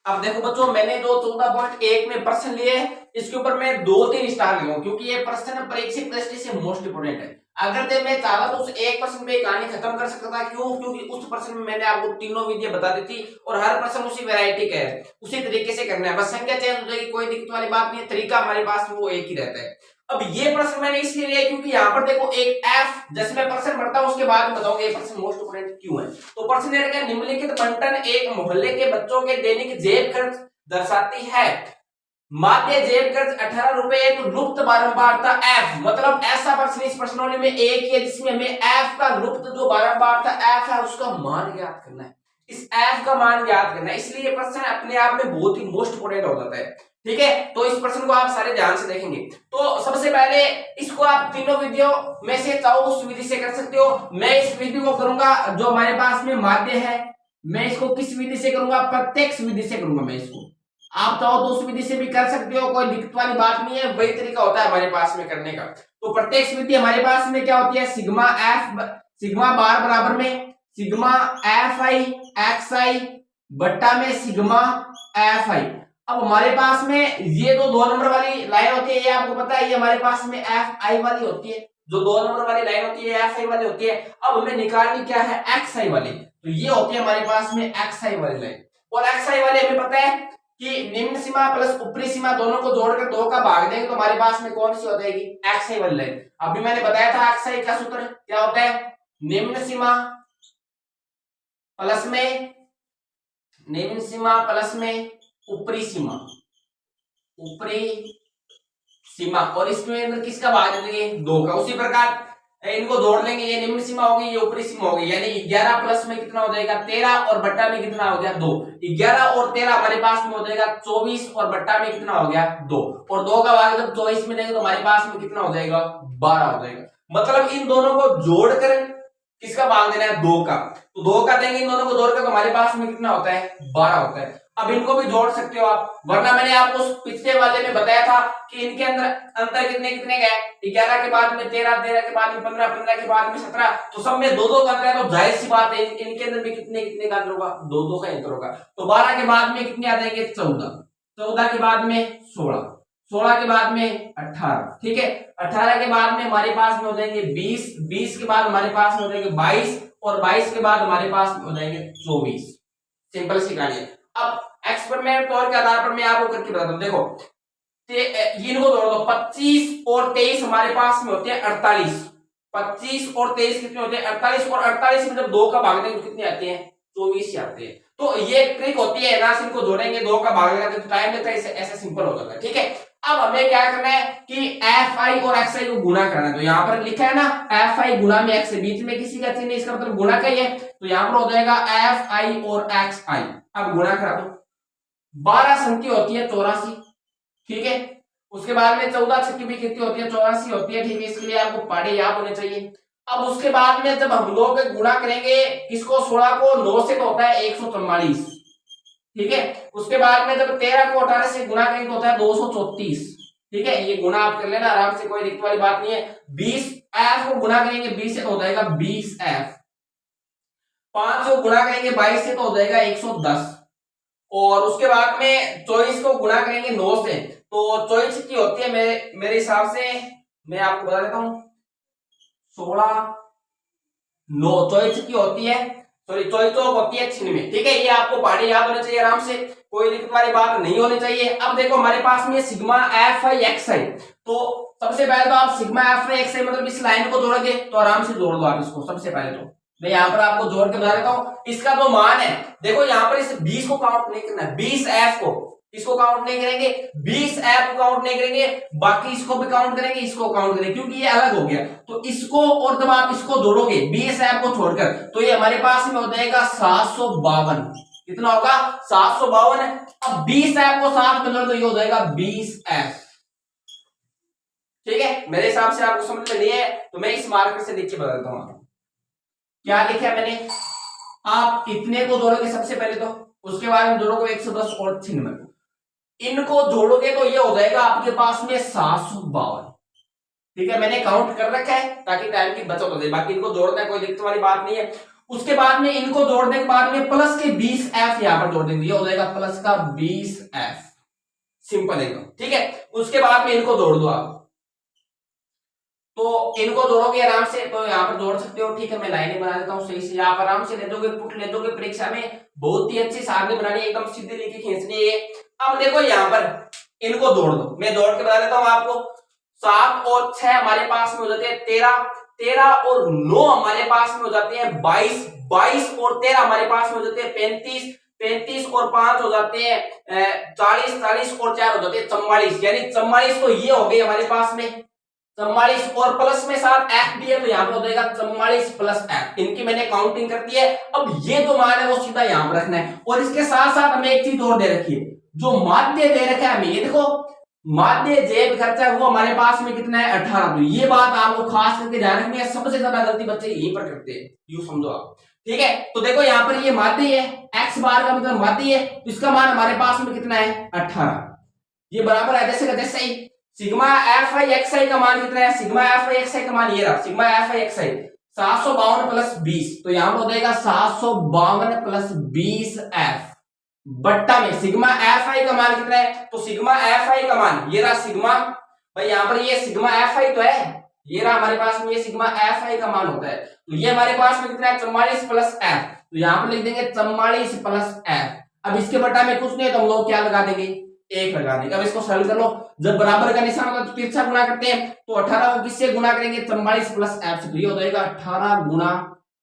अब देखो बच्चों, मैंने जो 14.1 में प्रश्न लिए इसके ऊपर मैं 2-3 स्टार लूंगा, क्योंकि ये प्रश्न परीक्षक दृष्टि से मोस्ट इंपोर्टेंट है। अगर तो मैं चाहता तो उस 1% में कहानी खत्म कर सकता था, क्यों? क्योंकि उस प्रश्न में मैंने आपको तीनों विधियां बता दी थी और हर प्रश्न उसी वैरायटी का है, उसी तरीके से करना है, बस संख्या चेंज हो जाएगी, कोई दिक्कत वाली बात नहीं है, तरीका हमारे पास वो एक ही रहता है। अब ये प्रश्न मैंने इसलिए लिया क्योंकि यहाँ पर देखो एक एफ, जैसे मैं प्रश्न पढ़ता हूँ उसके बाद बताऊंगा ये प्रश्न मोस्ट इंपोर्टेंट क्यों है। तो प्रश्न निम्नलिखित बंटन एक मोहल्ले के बच्चों के दैनिक जेब खर्च दर्शाती है। माध्य जेब खर्च 18 रुपए, तो लुप्त बारंबारता एफ, मतलब ऐसा प्रश्न इस प्रश्नों में एक है जिसमें हमें एफ का लुप्त जो बारंबारता एफ है उसका मान ज्ञात करना है, इस एफ का मान ज्ञात करना है, इसलिए प्रश्न अपने आप में बहुत ही मोस्ट इंपोर्टेंट हो जाता है। ठीक है, तो इस प्रश्न को आप सारे ध्यान से देखेंगे। तो सबसे पहले इसको आप तीनों विधियों में से चाहो उस विधि से कर सकते हो। मैं इस विधि को करूंगा जो हमारे पास में माध्य है, मैं इसको किस विधि से करूंगा, प्रत्यक्ष विधि से करूंगा मैं इसको। आप चाहो तो उस विधि से भी कर सकते हो, कोई दिक्कत वाली बात नहीं है, वही तरीका होता है हमारे पास में करने का। तो प्रत्यक्ष विधि हमारे पास में क्या होती है, सिग्मा बार बराबर में सिग्मा एफ आई एक्स आई बट्टा में सिग्मा एफ आई। अब हमारे पास में ये जो 2 नंबर वाली लाइन होती है, ये आपको पता है, ये हमारे पास में एफ आई वाली होती है, जो 2 नंबर वाली लाइन होती है एफ आई वाली होती है। अब हमें निकालनी क्या है, एक्स आई वाली, तो ये होती है हमारे पास में एक्स आई वाली लाइन। और एक्स आई वाले हमें पता है कि निम्न सीमा प्लस ऊपरी सीमा दोनों को जोड़कर 2 का भाग देंगे तो हमारे पास में कौन सी हो जाएगी, एक्स आई वाली लाइन। अभी मैंने बताया था एक्स आई का सूत्र क्या होता है, निम्न सीमा प्लस में ऊपरी सीमा, और इसमें अंदर किसका भाग देंगे 2 का। उसी प्रकार इनको जोड़ लेंगे, ये निम्न सीमा होगी, ये ऊपरी सीमा होगी, यानी 11 प्लस में कितना हो जाएगा 13 और बट्टा में कितना हो गया 2। 11 और 13 हमारे पास में हो जाएगा 24 और बट्टा में कितना हो गया 2, और 2 का भाग जब 24 में देंगे तो हमारे पास में कितना हो जाएगा 12 हो जाएगा। मतलब इन दोनों को जोड़कर किसका भाग देना है 2 का, तो 2 का देंगे इन दोनों को जोड़कर तो हमारे पास में कितना होता है 12 होता है। अब इनको भी जोड़ सकते हो आप, वरना मैंने आपको पिछले वाले में बताया था कि इनके अंदर अंतर कितने कितने का है, 11 के बाद में 13, 13 के बाद में 15, 15 के बाद में 17, तो सब में 2-2 का अंतर है, तो जाहिर सी बात है इनके अंदर भी कितने कितने का अंतर होगा 2-2 का अंतर होगा। तो 12 के बाद में कितने आ जाएंगे 14, 14 के बाद में 16, 16 के बाद में 18, ठीक है, 18 के बाद में हमारे पास में हो जाएंगे 20, 20 के बाद हमारे पास में हो जाएंगे 22, और 22 के बाद हमारे पास में हो जाएंगे 24। सिंपल सी कहानी है। अब एक्सपेरिमेंट तौर के आधार पर मैं आपको करके बताता हूं, देखो इनको जोड़ दो, 25 और 23 हमारे पास में होते हैं 48, 25 और 23 कितने होते हैं 48, और 48 में जब 2 का भाग देंगे तो कितने आते हैं 24 ही आते हैं। तो ये ट्रिक होती है ना, इनको जोड़ेंगे 2 का भाग देंगे तो टाइम लगता है, ऐसे सिंपल हो जाता है, ठीक है। अब हमें क्या करना है कि एफ आई और एक्स आई को गुणा करना है, तो यहाँ पर लिखा है ना एफ आई गुणा में एक्स, बीच में किसी का चिन्ह नहीं, इसका मतलब गुणा का ही है, तो यहाँ पर हो जाएगा एफ आई और एक्स आई। अब गुणा करा दो, 12 संख्या होती है 84, ठीक है, उसके बाद में 14 छक्की भी कितनी होती है 84 होती है, ठीक है, इसके लिए आपको पढ़े याद होने चाहिए। अब उसके बाद में जब हम लोग गुणा करेंगे किसको 16 को 9 से तो होता है 144, ठीक है, उसके बाद में जब 13 को 18 से गुणा करेंगे तो होता है 234, ठीक है, ये गुणा आप कर लेना आराम से, कोई दिक्कत वाली बात नहीं है। 20 एफ को गुणा करेंगे 20 से तो हो जाएगा 20 एफ, 5 को गुणा करेंगे 22 से तो हो जाएगा 110, और उसके बाद में 24 को गुणा करेंगे 9 से, तो 24 की होती है मेरे हिसाब से, मैं आपको बता देता हूं 16 9 24 की होती है, सॉरी 24 होती है 96, ठीक है, ये आपको पहाड़ी याद होने चाहिए आराम से, कोई दिक्कत वाली बात नहीं होनी चाहिए। अब देखो हमारे पास में सिग्मा एफ आई एक्स आई, तो सबसे पहले तो आप सिग्मा एफ आई एक्स आई मतलब इस लाइन को जोड़ोगे तो आराम से जोड़ दो आप इसको। सबसे पहले तो मैं यहाँ पर आपको जोड़ के बता देता हूँ, इसका जो मान है देखो यहाँ पर इस 20 को काउंट नहीं करना है, 20 एफ को इसको काउंट नहीं करेंगे, 20 एफ को काउंट नहीं करेंगे, बाकी इसको भी काउंट करेंगे, इसको काउंट करेंगे, क्योंकि ये अलग हो गया, तो इसको और जब आप इसको जोड़ोगे 20 एफ को छोड़कर तो ये हमारे पास में हो जाएगा 752, कितना होगा 752। अब 20 एफ को 7 में जोड़ तो ये हो जाएगा 20 एफ, ठीक है, मेरे हिसाब से आपको समझ में नहीं है तो मैं इस मार्कर से देखिए बता देता हूँ क्या लिखा है मैंने। आप इतने को जोड़ोगे सबसे पहले तो, उसके बाद में जोड़ोगे 110 और 96, इनको जोड़ोगे तो ये हो जाएगा आपके पास में 752, ठीक है, मैंने काउंट कर रखा है ताकि टाइम की बचत हो जाए, बाकी इनको जोड़ना है कोई दिक्कत वाली बात नहीं है। उसके बाद में इनको जोड़ने के बाद में प्लस के 20 एफ यहाँ पर जोड़ देंगे, ये हो जाएगा प्लस का 20 एफ, सिंपल एकदम, ठीक है। उसके बाद में इनको जोड़ दो आप, तो इनको जोड़ोगे आराम से, तो यहाँ पर जोड़ सकते हो, ठीक है, मैं लाइनें बना देता हूँ सही से, आप आराम से ले दोगे, पुट ले दोगे परीक्षा में, बहुत ही अच्छी सारणी बनानी है, एकदम सीधी लिखी खींचनी है। अब देखो यहाँ पर इनको जोड़ दो, मैं जोड़ के बता देता हूँ आपको, 7 और 6 हमारे पास में हो जाते हैं 13, 13 और 9 हमारे पास में हो जाते हैं 22, 22 और 13 हमारे पास में हो जाते हैं 35, 35 और 5 हो जाते हैं 40, 40 और 4 हो जाते हैं 44, यानी 44 तो ये हो गई हमारे पास में 44, और प्लस में साथ एफ भी है तो यहाँ पर हो जाएगा 44 प्लस एफ, इनकी मैंने काउंटिंग कर दी है। अब ये जो मान है वो सीधा यहाँ पर रखना है, और इसके साथ साथ हमें एक चीज और दे रखी है, जो माध्य दे रखा है हमें, ये देखो माध्य जेब खर्चा वो हमारे पास में कितना है 18, तो ये बात आपको खास करके ध्यान रखनी है, सबसे ज्यादा गलती बच्चे यहीं पर करते हैं, यूं समझो आप, ठीक है। तो देखो यहाँ पर ये माध्य है, एक्स बार का मतलब माध्य है, तो इसका मान हमारे पास में कितना है 18, ये बराबर है जैसे का जैसे ही सिग्मा एफ आई एक्स आई का मान कितना है, सिग्मा एफ आई एक्स आई का मान ये रहा, sigma F I X I 752 plus 20, तो यहां पर हो जाएगा 752 प्लस 20 एफ बट्टा में सिग्मा एफ आई का मान कितना है, तो सिग्मा एफ आई का मान ये रहा सिग्मा, भाई यहां पर ये सिग्मा एफ आई तो है, ये रहा हमारे पास में ये सिग्मा एफ आई का मान होता है, तो ये हमारे पास में कितना है 44 प्लस एफ, तो यहां पर लिख देंगे 44 प्लस एफ। अब इसके बट्टा में कुछ नहीं है तो हम लोग क्या लगा देंगे, 1 लगा देंगे। अब इसको सरल कर लो, जब बराबर का निशान होता है तो तिरछा गुणा करते हैं, तो 18 को किससे गुणा करेंगे 44 प्लस एफ से, तो ये हो जाएगा 18 गुणा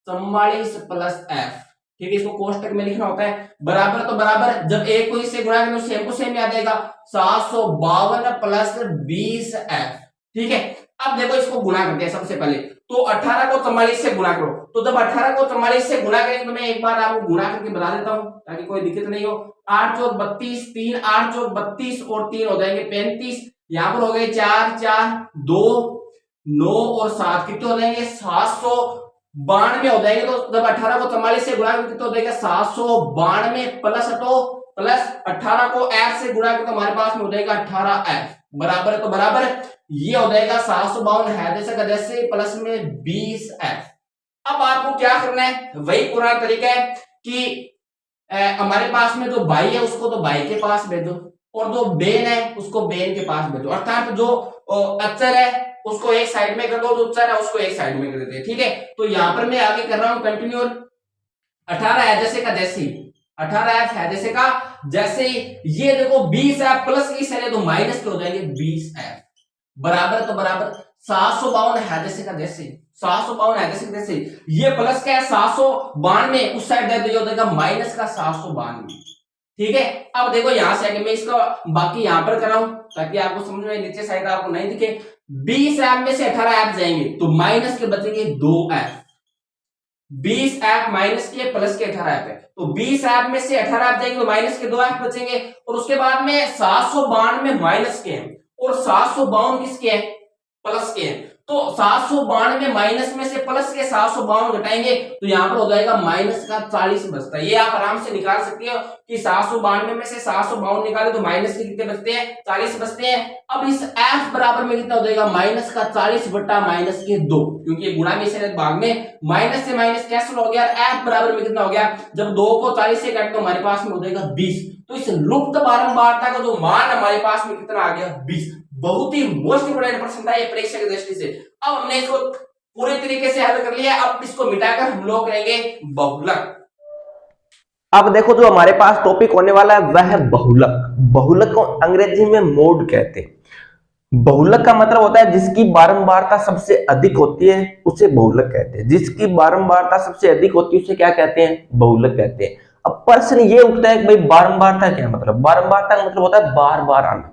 44 प्लस एफ, ठीक है, इसको कोष्टक में लिखना होता है, बराबर तो बराबर, जब एक को इससे गुणा करेंगे तो सेम को सेम आ जाएगा 752 प्लस 20 एफ, ठीक है। अब देखो इसको गुना करते हैं सबसे पहले। तो 18 को 44 से गुना करो। तो जब 18 को 44 से गुना करेंगे तो मैं एक बार आपको गुना करके बता देता हूं ताकि कोई दिक्कत नहीं हो। 8 चौक 32, 3 8 चौक 32 और 3 हो जाएंगे 35। यहां पर हो गए 4 4 2 9 और 7 कितने हो जाएंगे 792 हो जाएंगे। तो जब 18 को 44 से गुणा करेंगे कितने हो जाएगा 792 प्लस तो प्लस 18 को f से गुणा करें तो हमारे पास में हो जाएगा 18f बराबर है। तो बराबर ये हो जाएगा 752 है जैसे का जैसे प्लस में 20f। अब आपको क्या करना है वही पुराना तरीका है कि हमारे पास में जो भाई है उसको तो भाई के पास भेजो और जो बेन है उसको बेन के पास भेजो। अर्थात जो अक्षर है उसको एक साइड में कर दो, जो अक्षर है उसको एक साइड में कर देते हैं। ठीक है, तो यहां पर मैं आगे कर रहा हूं कंटिन्यू। 18 है जैसे का जैसे 18f है जैसे का जैसे ये देखो 20f प्लस इस है तो माइनस के हो जाएंगे 20f बराबर। तो बराबर 752 है जैसे का जैसे 752 है जैसे जैसे ये प्लस का है 792 उस साइड दे हो जाएगा माइनस का 792। ठीक है, अब देखो यहां से आगे मैं इसका बाकी यहां पर कर रहा हूं ताकि आपको समझ में नीचे साइड आपको नहीं दिखे। 20f में से 18f जाएंगे तो माइनस के बचेंगे 2f। 20f माइनस के प्लस के 18f है तो 20f में से 18f जाएंगे तो माइनस के 2f बचेंगे और उसके बाद में 792 में माइनस के हैं और 752 किसके हैं प्लस के हैं। तो 792 माइनस में से प्लस के 752 घटाएंगे तो यहां पर हो जाएगा माइनस का 40 बचता है। ये आप आराम से निकाल सकते हो कि 792 में से 752 निकाले तो माइनस के कितने बचते हैं 40 बचते हैं। अब इस f बराबर में कितना हो जाएगा माइनस का 40 बटा माइनस के 2 क्योंकि ये गुणा में से भाग में माइनस से माइनस कैंसिल हो गया। f बराबर में कितना हो गया जब 2 को 40 से काटे तो हमारे पास में हो जाएगा 20। तो इस लुप्त बारंबारता का जो मान हमारे पास में कितना आ गया 20। बहुत ही मोस्ट इंपोर्टेंट प्रश्न था ये परीक्षा की दृष्टि से। अब हमने इसको पूरे तरीके से हल कर लिया, अब इसको मिटाकर हम लोग करेंगे बहुलक। अब देखो जो हमारे पास टॉपिक होने वाला है वह है बहुलक। बहुलक को अंग्रेजी में मोड कहते हैं। बहुलक का मतलब होता है जिसकी बारंबारता सबसे अधिक होती है उसे बहुलक कहते हैं। जिसकी बारंबारता सबसे अधिक होती है उसे क्या कहते हैं बहुलक कहते हैं। अब प्रश्न ये उठता है कि भाई बारंबारता क्या मतलब। बारंबारता का मतलब होता है बार बार आना।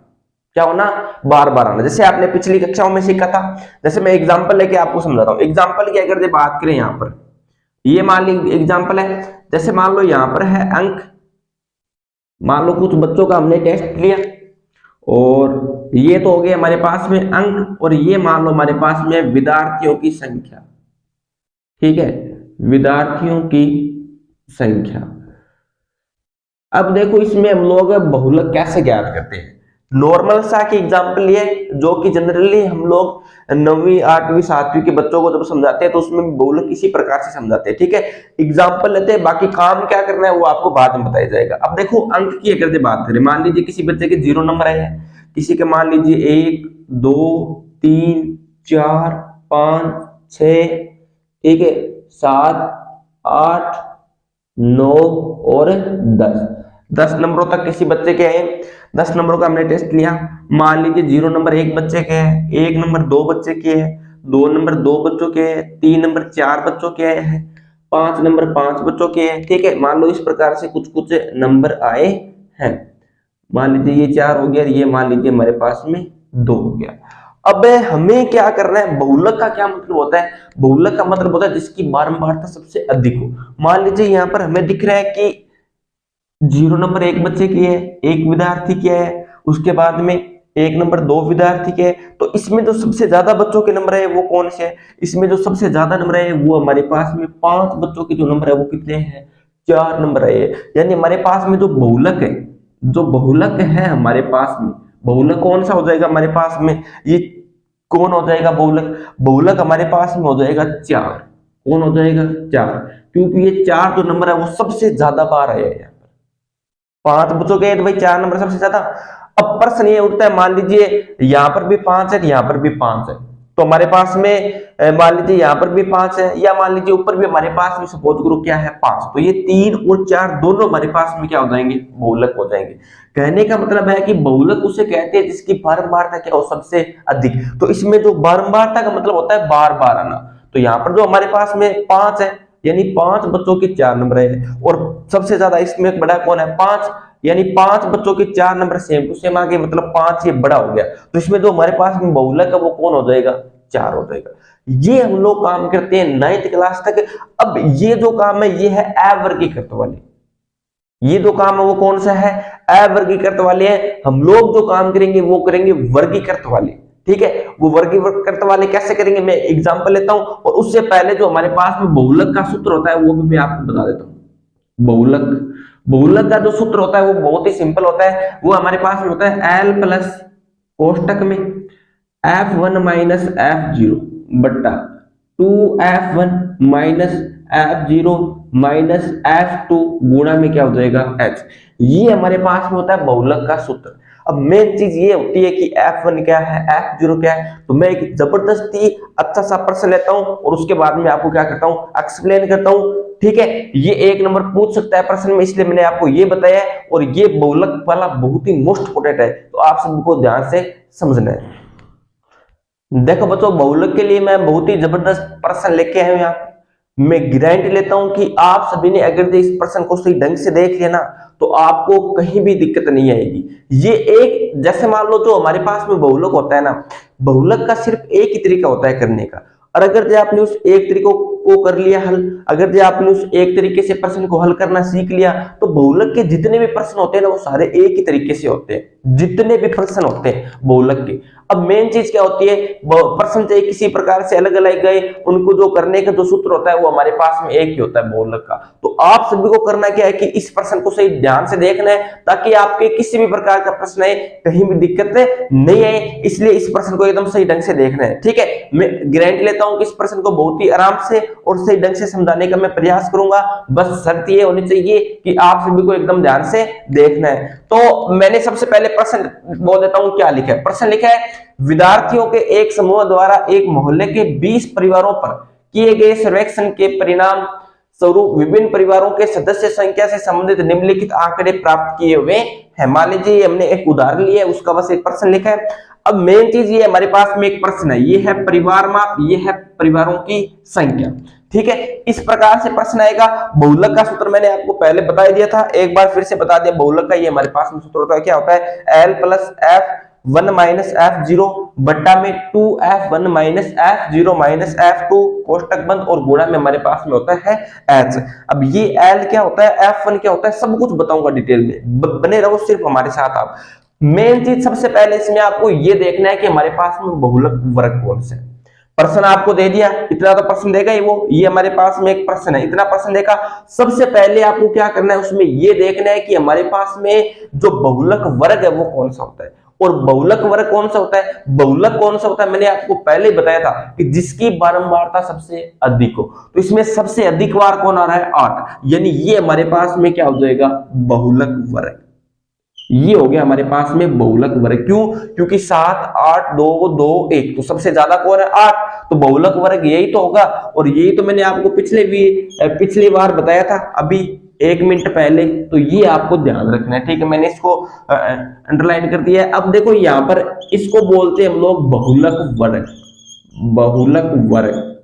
क्या होना बार बार आना। जैसे आपने पिछली कक्षाओं में सीखा था, जैसे मैं एग्जांपल लेके आपको समझा रहा हूं। एग्जांपल की अगर बात करें यहां पर ये मान ली एग्जांपल है, जैसे मान लो यहां पर है अंक, मान लो कुछ बच्चों का हमने टेस्ट लिया और ये तो हो गया हमारे पास में अंक और ये मान लो हमारे पास में विद्यार्थियों की संख्या। ठीक है, विद्यार्थियों की संख्या। अब देखो इसमें हम लोग बहुलक कैसे ज्ञात करते हैं। नॉर्मल सा की एग्जांपल लिए जो कि जनरली हम लोग 9वीं 8वीं 7वीं के बच्चों को जब समझाते हैं तो उसमें बहुलक इसी प्रकार से समझाते हैं। ठीक है, एग्जांपल लेते हैं, बाकी काम क्या करना है वो आपको बाद में बताया जाएगा। अब देखो अंक की अगर बात करें, मान लीजिए किसी बच्चे के 0 नंबर आए हैं, किसी के मान लीजिए 1 2 3 4 5 6, ठीक है 7 8 9 और 10 नंबरों तक किसी बच्चे के हैं। 10 नंबरों का हमने टेस्ट लिया। मान लीजिए 0 नंबर एक बच्चे के है, 1 नंबर 2 बच्चे के है, 2 नंबर 2 बच्चों के है, 3 नंबर 4 बच्चों के है, 5 नंबर 5 बच्चों के है। ठीक है, मान लो इस प्रकार से कुछ कुछ नंबर आए हैं। मान लीजिए ये 4 हो गया, ये मान लीजिए हमारे पास में 2 हो गया। अब हमें क्या करना है, बहुलक का क्या मतलब होता है। बहुलक का मतलब होता है जिसकी बारंबारता सबसे अधिक हो। मान लीजिए यहाँ पर हमें दिख रहा है कि 0 नंबर एक बच्चे की है, एक विद्यार्थी की है, उसके बाद में 1 नंबर 2 विद्यार्थी के है। तो इसमें जो सबसे ज्यादा बच्चों के नंबर है वो कौन से है, इसमें जो सबसे ज्यादा नंबर है वो हमारे पास में 5 बच्चों के जो नंबर है वो कितने हैं 4 नंबर है। यानी हमारे पास में जो बहुलक है, जो बहुलक है हमारे पास में, बहुलक कौन सा हो जाएगा हमारे पास में, ये कौन हो जाएगा बहुलक, बहुलक हमारे पास में हो जाएगा 4। कौन हो जाएगा 4, क्योंकि ये 4 जो नंबर है वो सबसे ज्यादा बार आया है। 5 बच्चों के तो भाई 4 नंबर सबसे ज्यादा। अब प्रश्न ये उठता है, मान लीजिए यहां पर भी 5 है, यहां पर भी 5 है, तो हमारे पास में मान लीजिए यहां पर भी 5 है, या मान लीजिए ऊपर भी हमारे पास में सपोज करो क्या है 5, तो ये 3 और 4 दोनों हमारे पास में क्या हो जाएंगे बहुलक हो जाएंगे। कहने का मतलब है कि बहुलक उसे कहते हैं जिसकी बारंबारता क्या हो सबसे अधिक। तो इसमें जो बारंबारता का मतलब होता है बार बार आना। तो यहाँ पर जो हमारे पास में 5 है यानी 5 बच्चों के 4 नंबर है, और सबसे ज्यादा इसमें बड़ा कौन है 5, यानी 5 बच्चों के 4 नंबर सेम टू सेम आ गए, मतलब 5 ये बड़ा हो गया। तो इसमें जो हमारे पास में बहुलक है वो कौन हो जाएगा 4 हो जाएगा। ये हम लोग काम करते हैं 9th क्लास तक। अब ये जो काम है ये है अवर्गीकृत वाले। ये जो काम है वो कौन सा है? अवर्गीकृत वाले हैं। हम लोग जो काम करेंगे वो करेंगे वर्गीकृत वाले। ठीक है, वो वर्गीकृत वाले कैसे करेंगे मैं एग्जांपल लेता हूं, और उससे पहले जो हमारे पास में बहुलक का सूत्र होता है वो भी मैं आपको बता देता हूं। बहुलक का जो सूत्र होता है वो बहुत ही सिंपल होता है। वो हमारे पास में होता है L प्लस कोष्टक में F1 माइनस F0 बट्टा 2F1 minus F0 minus F2 गुणा में क्या हो जाएगा H। ये हमारे पास में होता है बहुलक का सूत्र। अब मेन चीज ये होती है कि F1 क्या है, F0 क्या है। तो मैं एक जबरदस्ती अच्छा सा प्रश्न लेता हूं और उसके बाद में आपको क्या करता हूं, एक्सप्लेन करता हूं। ठीक है, ये 1 नंबर पूछ सकता है प्रश्न में, इसलिए मैंने आपको ये बताया है। और ये बहुलक वाला बहुत ही मोस्ट इंपोर्टेंट है, तो आप सबको ध्यान से समझना है। देखो बच्चों, बहुलक के लिए मैं बहुत ही जबरदस्त प्रश्न लेके आया हूं यहाँ। मैं गारंटी लेता हूं कि आप सभी ने अगर इस प्रश्न को सही ढंग से देख लिया ना तो आपको कहीं भी दिक्कत नहीं आएगी। ये एक जैसे मान लो जो हमारे पास में बहुलक होता है ना, बहुलक का सिर्फ एक ही तरीका होता है करने का। और अगर जो आपने उस एक तरीकों को कर लिया हल, अगर जो आपने उस एक तरीके से प्रश्न को हल करना सीख लिया, तो बहुलक के जितने भी प्रश्न होते हैं ना वो सारे एक ही तरीके से होते हैं। जितने भी प्रश्न होते हैं बहुलक के, अब मेन चीज क्या होती है, प्रश्न चाहे किसी प्रकार से अलग अलग गए, उनको जो करने का जो सूत्र होता है वो हमारे पास में एक ही होता है बहुलक का। तो आप सभी को करना क्या है कि इस प्रश्न को सही ध्यान से देखना है, ताकि आपके किसी भी प्रकार का प्रश्न है कहीं भी दिक्कत नहीं आए। इसलिए इस प्रश्न को एकदम सही ढंग से देखना है। ठीक है, मैं गारंटी लेता हूं कि इस प्रश्न को बहुत ही आराम से और सही ढंग से समझाने का मैं प्रयास करूंगा। बस शर्त ये होनी चाहिए कि आप सभी को एकदम ध्यान से देखना है। तो मैंने सबसे पहले प्रश्न बोल देता हूं क्या लिखा है। प्रश्न लिखा है, विद्यार्थियों के एक समूह द्वारा एक मोहल्ले के 20 परिवारों पर किए गए सर्वेक्षण के परिणाम स्वरूप विभिन्न परिवारों के सदस्य संख्या से संबंधित निम्नलिखित आंकड़े प्राप्त किए हुए हैं। मान लीजिए हमने एक उदाहरण लिया है, उसका बस एक प्रश्न लिखा है। अब मेन चीज ये हमारे पास में एक प्रश्न है, ये है परिवार माप, ये है परिवारों की संख्या। ठीक है, इस प्रकार से प्रश्न आएगा। बहुलक का सूत्र मैंने आपको पहले बता दिया था, एक बार फिर से बता दिया। बहुलक का ये हमारे पास में सूत्र होता है, क्या होता है, L plus F1 minus F0 बट्टा में 2F1 minus F0 minus F2 कोष्टक बंद और गुणा में हमारे पास में होता है H। अब ये L क्या होता है, F1 क्या होता है, सब कुछ बताऊंगा डिटेल में, बने रहो सिर्फ हमारे साथ आप। मेन चीज सबसे पहले इसमें आपको ये देखना है कि हमारे पास में बहुलक वर्ग कौन से। प्रश्न आपको दे दिया, इतना तो प्रश्न देगा ही वो, ये हमारे पास में एक प्रश्न है, इतना प्रश्न देगा। सबसे पहले आपको क्या करना है, उसमें ये देखना है कि हमारे पास में जो बहुलक वर्ग है वो कौन सा होता है। और बहुलक वर्ग कौन सा होता है, बहुलक कौन सा होता है, मैंने आपको पहले बताया था कि जिसकी बारंबारता सबसे अधिक हो। तो इसमें सबसे अधिक बार कौन आ रहा है, 8, यानी ये हमारे पास में क्या हो जाएगा, बहुलक वर्ग। ये हो गया हमारे पास में बहुलक वर्ग। क्यों, क्योंकि 7 8 2 2 1, तो सबसे ज्यादा कौन है, 8, तो बहुलक वर्ग यही तो होगा। और यही तो मैंने आपको पिछली बार बताया था, अभी 1 मिनट पहले। तो ये आपको ध्यान रखना है। ठीक है, मैंने इसको अंडरलाइन कर दिया है। अब देखो यहाँ पर इसको बोलते हैं हम लोग बहुलक वर्ग। बहुलक वर्ग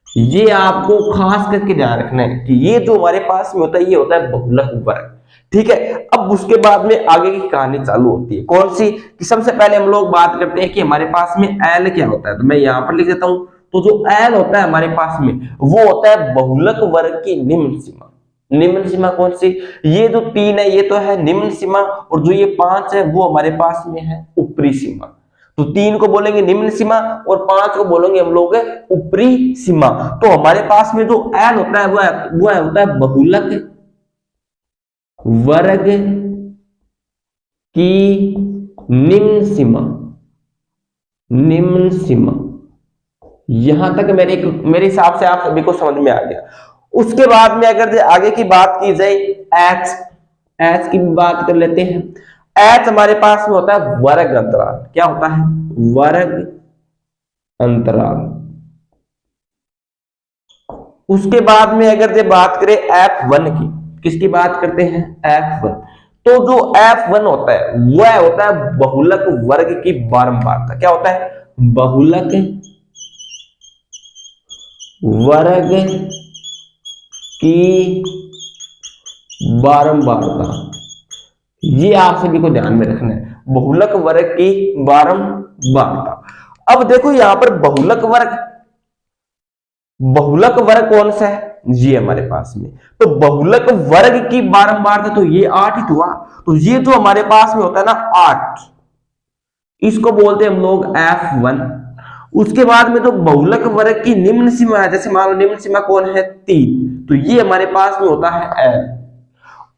ये आपको खास करके ध्यान रखना है कि ये जो हमारे पास में होता है ये होता है बहुलक वर्ग। ठीक है, अब उसके बाद में आगे की कहानी चालू होती है। कौन सी, कि सबसे पहले हम लोग बात करते हैं कि हमारे पास में L क्या होता है। तो मैं यहां पर लिख देता हूं। तो जो L होता है हमारे पास में वो होता है बहुलक वर्ग की निम्न सीमा। निम्न सीमा कौन सी, ये जो 3 है ये तो है निम्न सीमा, और जो ये 5 है वो हमारे पास में है ऊपरी सीमा। तो 3 को बोलेंगे निम्न सीमा और 5 को बोलेंगे हम लोग ऊपरी सीमा। तो हमारे पास में जो L होता है वो होता है बहुलक वर्ग की निम्न सीमा। निम्न सीमा यहां तक मेरे हिसाब से आप सभी को समझ में आ गया। उसके बाद में अगर आगे की बात की जाए H की बात कर लेते हैं। H हमारे पास में होता है वर्ग अंतराल। क्या होता है, वर्ग अंतराल। उसके बाद में अगर बात करें F1 की, किसकी बात करते हैं, F1। तो जो F1 होता है वह होता है बहुलक वर्ग की बारंबारता। क्या होता है, बहुलक वर्ग की बारंबारता। ये आप सभी को ध्यान में रखना है, बहुलक वर्ग की बारंबारता। अब देखो यहां पर बहुलक वर्ग कौन सा है, ये हमारे पास में, तो बहुलक वर्ग की बारंबारता तो ये 8 ही तो हुआ, तो ये जो हमारे पास में होता है ना 8, इसको बोलते हैं हम लोग F1। उसके बाद में तो बहुलक वर्ग की निम्न सीमा है, जैसे मान लो निम्न सीमा कौन है 3, तो ये हमारे पास में होता है F।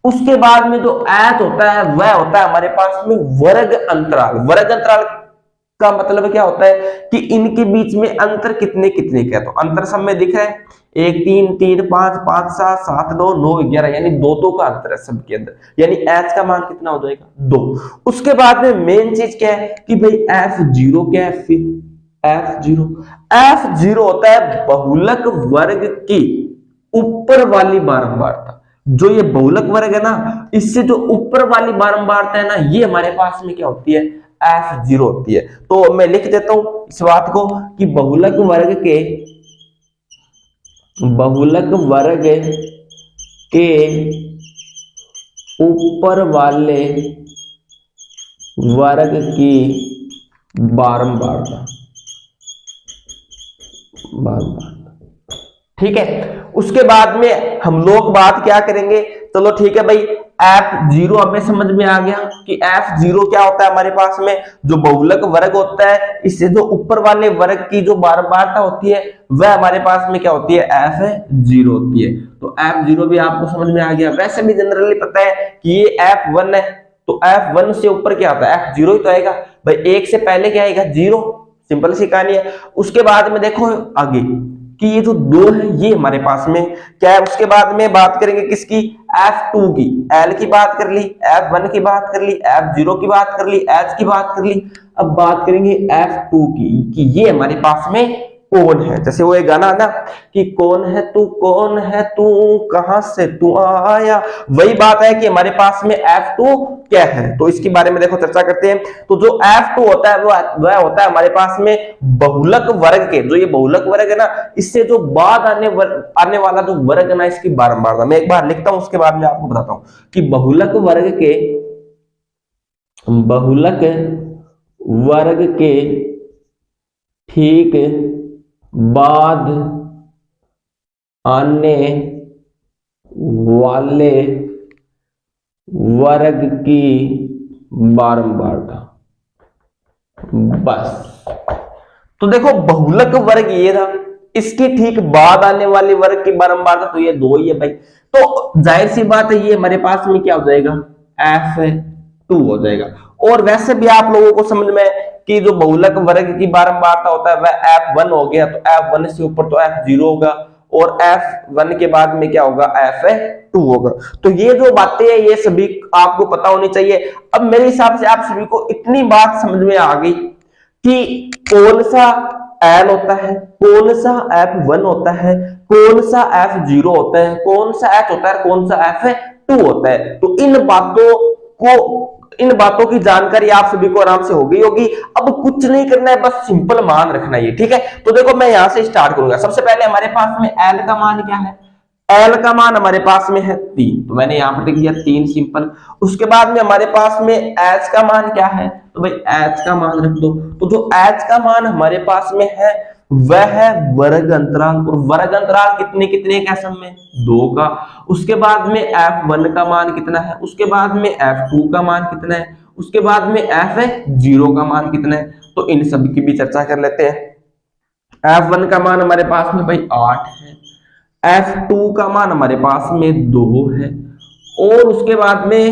उसके बाद में जो H होता है वह होता है हमारे पास में वर्ग अंतराल। वर्ग अंतराल का मतलब क्या होता है कि इनके बीच में अंतर कितने कितने का है, तो अंतर सब में दिख रहा है 1 3 3 5 5 7 7 9 9 11, यानी दो का अंतर है सबके अंदर, यानी H का मान कितना हो जाएगा 2। उसके बाद में मेन चीज क्या है कि भाई F0 क्या है, फिर F0 होता है बहुलक वर्ग की ऊपर वाली बारंबारता। जो ये बहुलक वर्ग है ना, इससे जो ऊपर वाली बारंबारता है ना, ये हमारे पास में क्या होती है F0 होती है। तो मैं लिख देता हूं इस बात को कि बहुलक वर्ग के ऊपर वाले वर्ग की बारंबारता, ठीक है। उसके बाद में हम लोग बात क्या करेंगे, चलो ठीक है भाई, F0 हमें समझ में आ गया कि F0 क्या होता है हमारे पास में, जो बहुलक वर्ग होता है इससे जो ऊपर वाले वर्ग की जो बारंबारता होती है वह हमारे पास में क्या होती है F0 होती है। तो F0 भी आपको समझ में आ गया। वैसे भी जनरली पता है कि ये F1 है, तो F1 से ऊपर क्या आता है F0 ही तो आएगा भाई, 1 से पहले क्या आएगा 0, सिंपल सी कहानी है। उसके बाद में देखो आगे कि ये जो 2 है ये हमारे पास में क्या है। उसके बाद में बात करेंगे किसकी, F2 की, L की बात कर ली, F1 की बात कर ली, F0 की बात कर ली, H की बात कर ली। अब बात करेंगे F2 की कि ये हमारे पास में कौन है। जैसे वो एक गाना है ना कि कौन है तू कहां से तू आया, वही बात है कि हमारे पास में F2 क्या है। तो इसके बारे में देखो चर्चा करते हैं। तो जो F2 होता है वह होता है हमारे पास में बहुलक वर्ग के, जो ये बहुलक वर्ग है ना, इससे जो बाद आने वाला जो वर्ग है ना, इसकी बारंबारता मैं एक बार लिखता हूं, उसके बाद में आपको बताता हूं कि बहुलक वर्ग के ठीक बाद आने वाले वर्ग की बारंबारता, बस। तो देखो बहुलक वर्ग ये था, इसके ठीक बाद आने वाले वर्ग की बारंबारता तो ये 2 ही है भाई। तो जाहिर सी बात है ये हमारे पास में क्या हो जाएगा F2 हो जाएगा। और वैसे भी आप लोगों को समझ में कि जो बहुलक वर्ग की बारंबारता होता है वह F1 हो गया, तो F1 से ऊपर तो F0 होगा, और F1 के बाद में क्या होगा F2 होगा। तो ये जो बातें हैं ये सभी आपको पता होनी चाहिए। अब मेरे हिसाब से आप सभी को इतनी बात समझ में आ गई कि कौन सा L होता है, कौन सा F1 होता है, कौन सा F0 होता है, कौन सा H होता है, कौन सा F2 होता है। तो इन बातों की जानकारी आप सभी को आराम से हो गई होगी। अब कुछ नहीं करना है, बस सिंपल मान रखना है, ठीक है। तो देखो मैं यहां से स्टार्ट करूंगा। सबसे पहले हमारे पास में L का मान क्या है, L का मान हमारे पास में है 3, तो मैंने यहां पर लिख दिया 3 सिंपल। उसके बाद में हमारे पास में H का मान क्या है, तो भाई H का मान रख दो। तो जो H का मान हमारे पास में है वह है वर्ग अंतराल, और वर्ग अंतराल कितने कितने का सम में 2 का। उसके बाद में F1 का मान कितना है, उसके बाद में F2 का मान कितना है, उसके बाद में F0 का मान कितना है। तो इन सब की भी चर्चा कर लेते हैं। F1 का मान हमारे पास में भाई 8 है, F2 का मान हमारे पास में 2 है, और उसके बाद में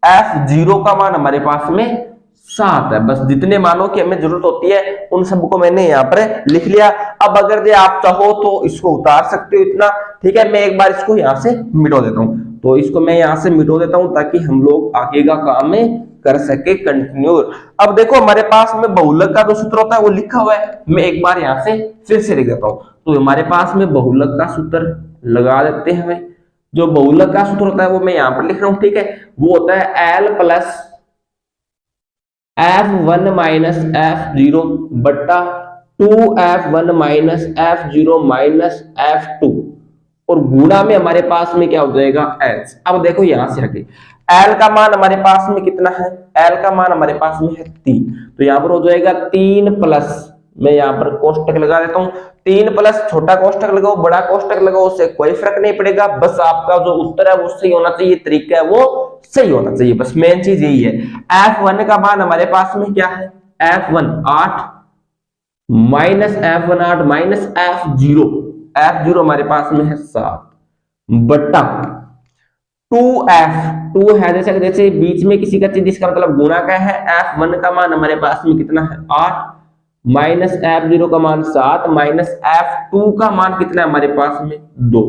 F0 का मान हमारे पास में 7 है। बस जितने मानों की हमें जरूरत होती है उन सबको मैंने यहाँ पर लिख लिया। अब अगर आप चाहो तो इसको उतार सकते हो इतना, ठीक है। मैं एक बार इसको यहाँ से मिटो देता हूँ, तो इसको मैं यहाँ से मिटो देता हूँ ताकि हम लोग आगे का काम में कर सके कंटिन्यू। अब देखो हमारे पास में बहुलक का जो सूत्र होता है वो लिखा हुआ है, मैं एक बार यहाँ से फिर से लिख देता हूँ। तो हमारे पास में बहुलक का सूत्र लगा देते हैं भाई। जो बहुलक का सूत्र होता है वो मैं यहाँ पर लिख रहा हूँ, ठीक है। वो होता है L plus F1 minus F0 बट्टा 2F1 minus F0 minus F2, और गुणा में हमारे पास में क्या हो जाएगा H। अब देखो यहां से आगे L का मान हमारे पास में कितना है, L का मान हमारे पास में है 3, तो यहां पर हो जाएगा 3 प्लस मैं यहाँ पर कोष्टक लगा देता हूं। 3 प्लस छोटा कोष्टक लगाओ बड़ा कोष्टक लगाओ, उससे कोई फर्क नहीं पड़ेगा, बस आपका जो उत्तर है वो सही होना चाहिए, तरीका है वो सही होना चाहिए, बस मेन चीज यही है। F1 का मान हमारे पास में क्या है, F1 8 minus F1 8 minus F0 हमारे पास में है 7 बट्टा 2 है, जैसे बीच में किसी का चीज इसका मतलब गुणा का है। F1 का मान हमारे पास में कितना है 8 माइनस F0 का मान 7 माइनस F2 का मान कितना है हमारे पास में 2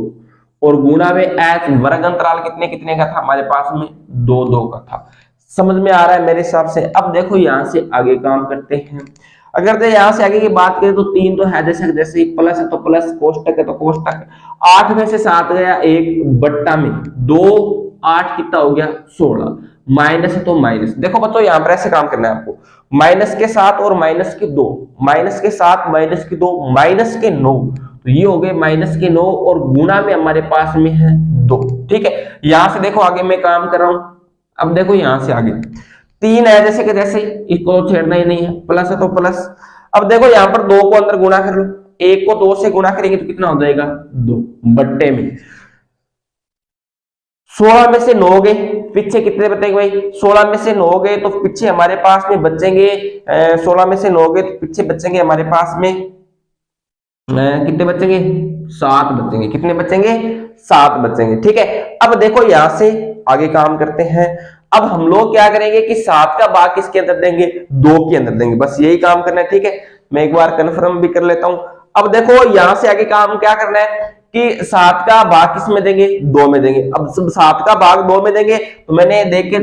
और गुणा में H वर्ग अंतराल कितने कितने का था हमारे पास में 2 2 का था। समझ में आ रहा है मेरे हिसाब से। अब देखो यहां से आगे काम करते हैं। अगर तो यहां से आगे की बात करें तो 3 तो है, जैसे प्लस है तो प्लस, कोष्टक है तो कोष्टक। 8 में से 7 गया 1 बट्टा में 2 8 कितना हो गया 16 माइनस है तो माइनस। देखो बच्चों यहां पर ऐसे काम करना है आपको, माइनस के 7 और माइनस के 2, माइनस के 7 माइनस के 2 माइनस के 9, तो ये हो गए माइनस के 9 और गुणा में हमारे पास में है 2। ठीक है, यहां से देखो आगे मैं काम कर रहा हूं। अब देखो यहां से आगे 3 है, जैसे इसको छेड़ना ही नहीं है, प्लस है तो प्लस। अब देखो यहां पर 2 को अंदर गुणा कर लो, 1 को 2 से गुणा करेंगे तो कितना हो जाएगा 2 बट्टे में 16 में से 9 गए, पीछे कितने बचेंगे भाई 16 में से 9 गए तो पीछे हमारे पास में बचेंगे 16 में से 9 गए तो पीछे बचेंगे हमारे पास में कितने बचेंगे 7 बचेंगे। कितने बचेंगे 7 बचेंगे। ठीक है, अब देखो यहां से आगे काम करते हैं। अब हम लोग क्या करेंगे कि 7 का भाग किसके अंदर देंगे 2 के अंदर देंगे, बस यही काम करना है। ठीक है, मैं एक बार कन्फर्म भी कर लेता हूं। अब देखो यहां से आगे काम क्या करना है कि 7 का भाग किस में देंगे 2 में देंगे। अब 7 का भाग 2 में देंगे तो मैंने देख के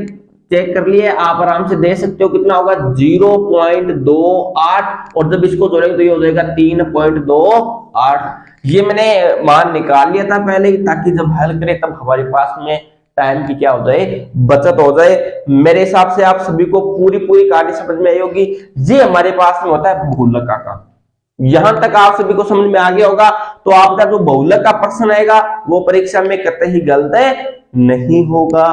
चेक कर लिया, आप आराम से दे सकते हो कितना होगा 0.28 और जब इसको जोड़ेंगे तो ये हो जाएगा 3.28। ये मैंने मान निकाल लिया था पहले ही, ताकि जब हल करें तब हमारे पास में टाइम की क्या हो जाए बचत हो जाए। मेरे हिसाब से आप सभी को पूरी कहानी समझ में आई होगी। ये हमारे पास में होता है बहुलक का काम। यहां तक आप सभी को समझ में आ गया होगा तो आपका जो बहुलक का प्रश्न आएगा वो परीक्षा में कतई ही गलत नहीं होगा।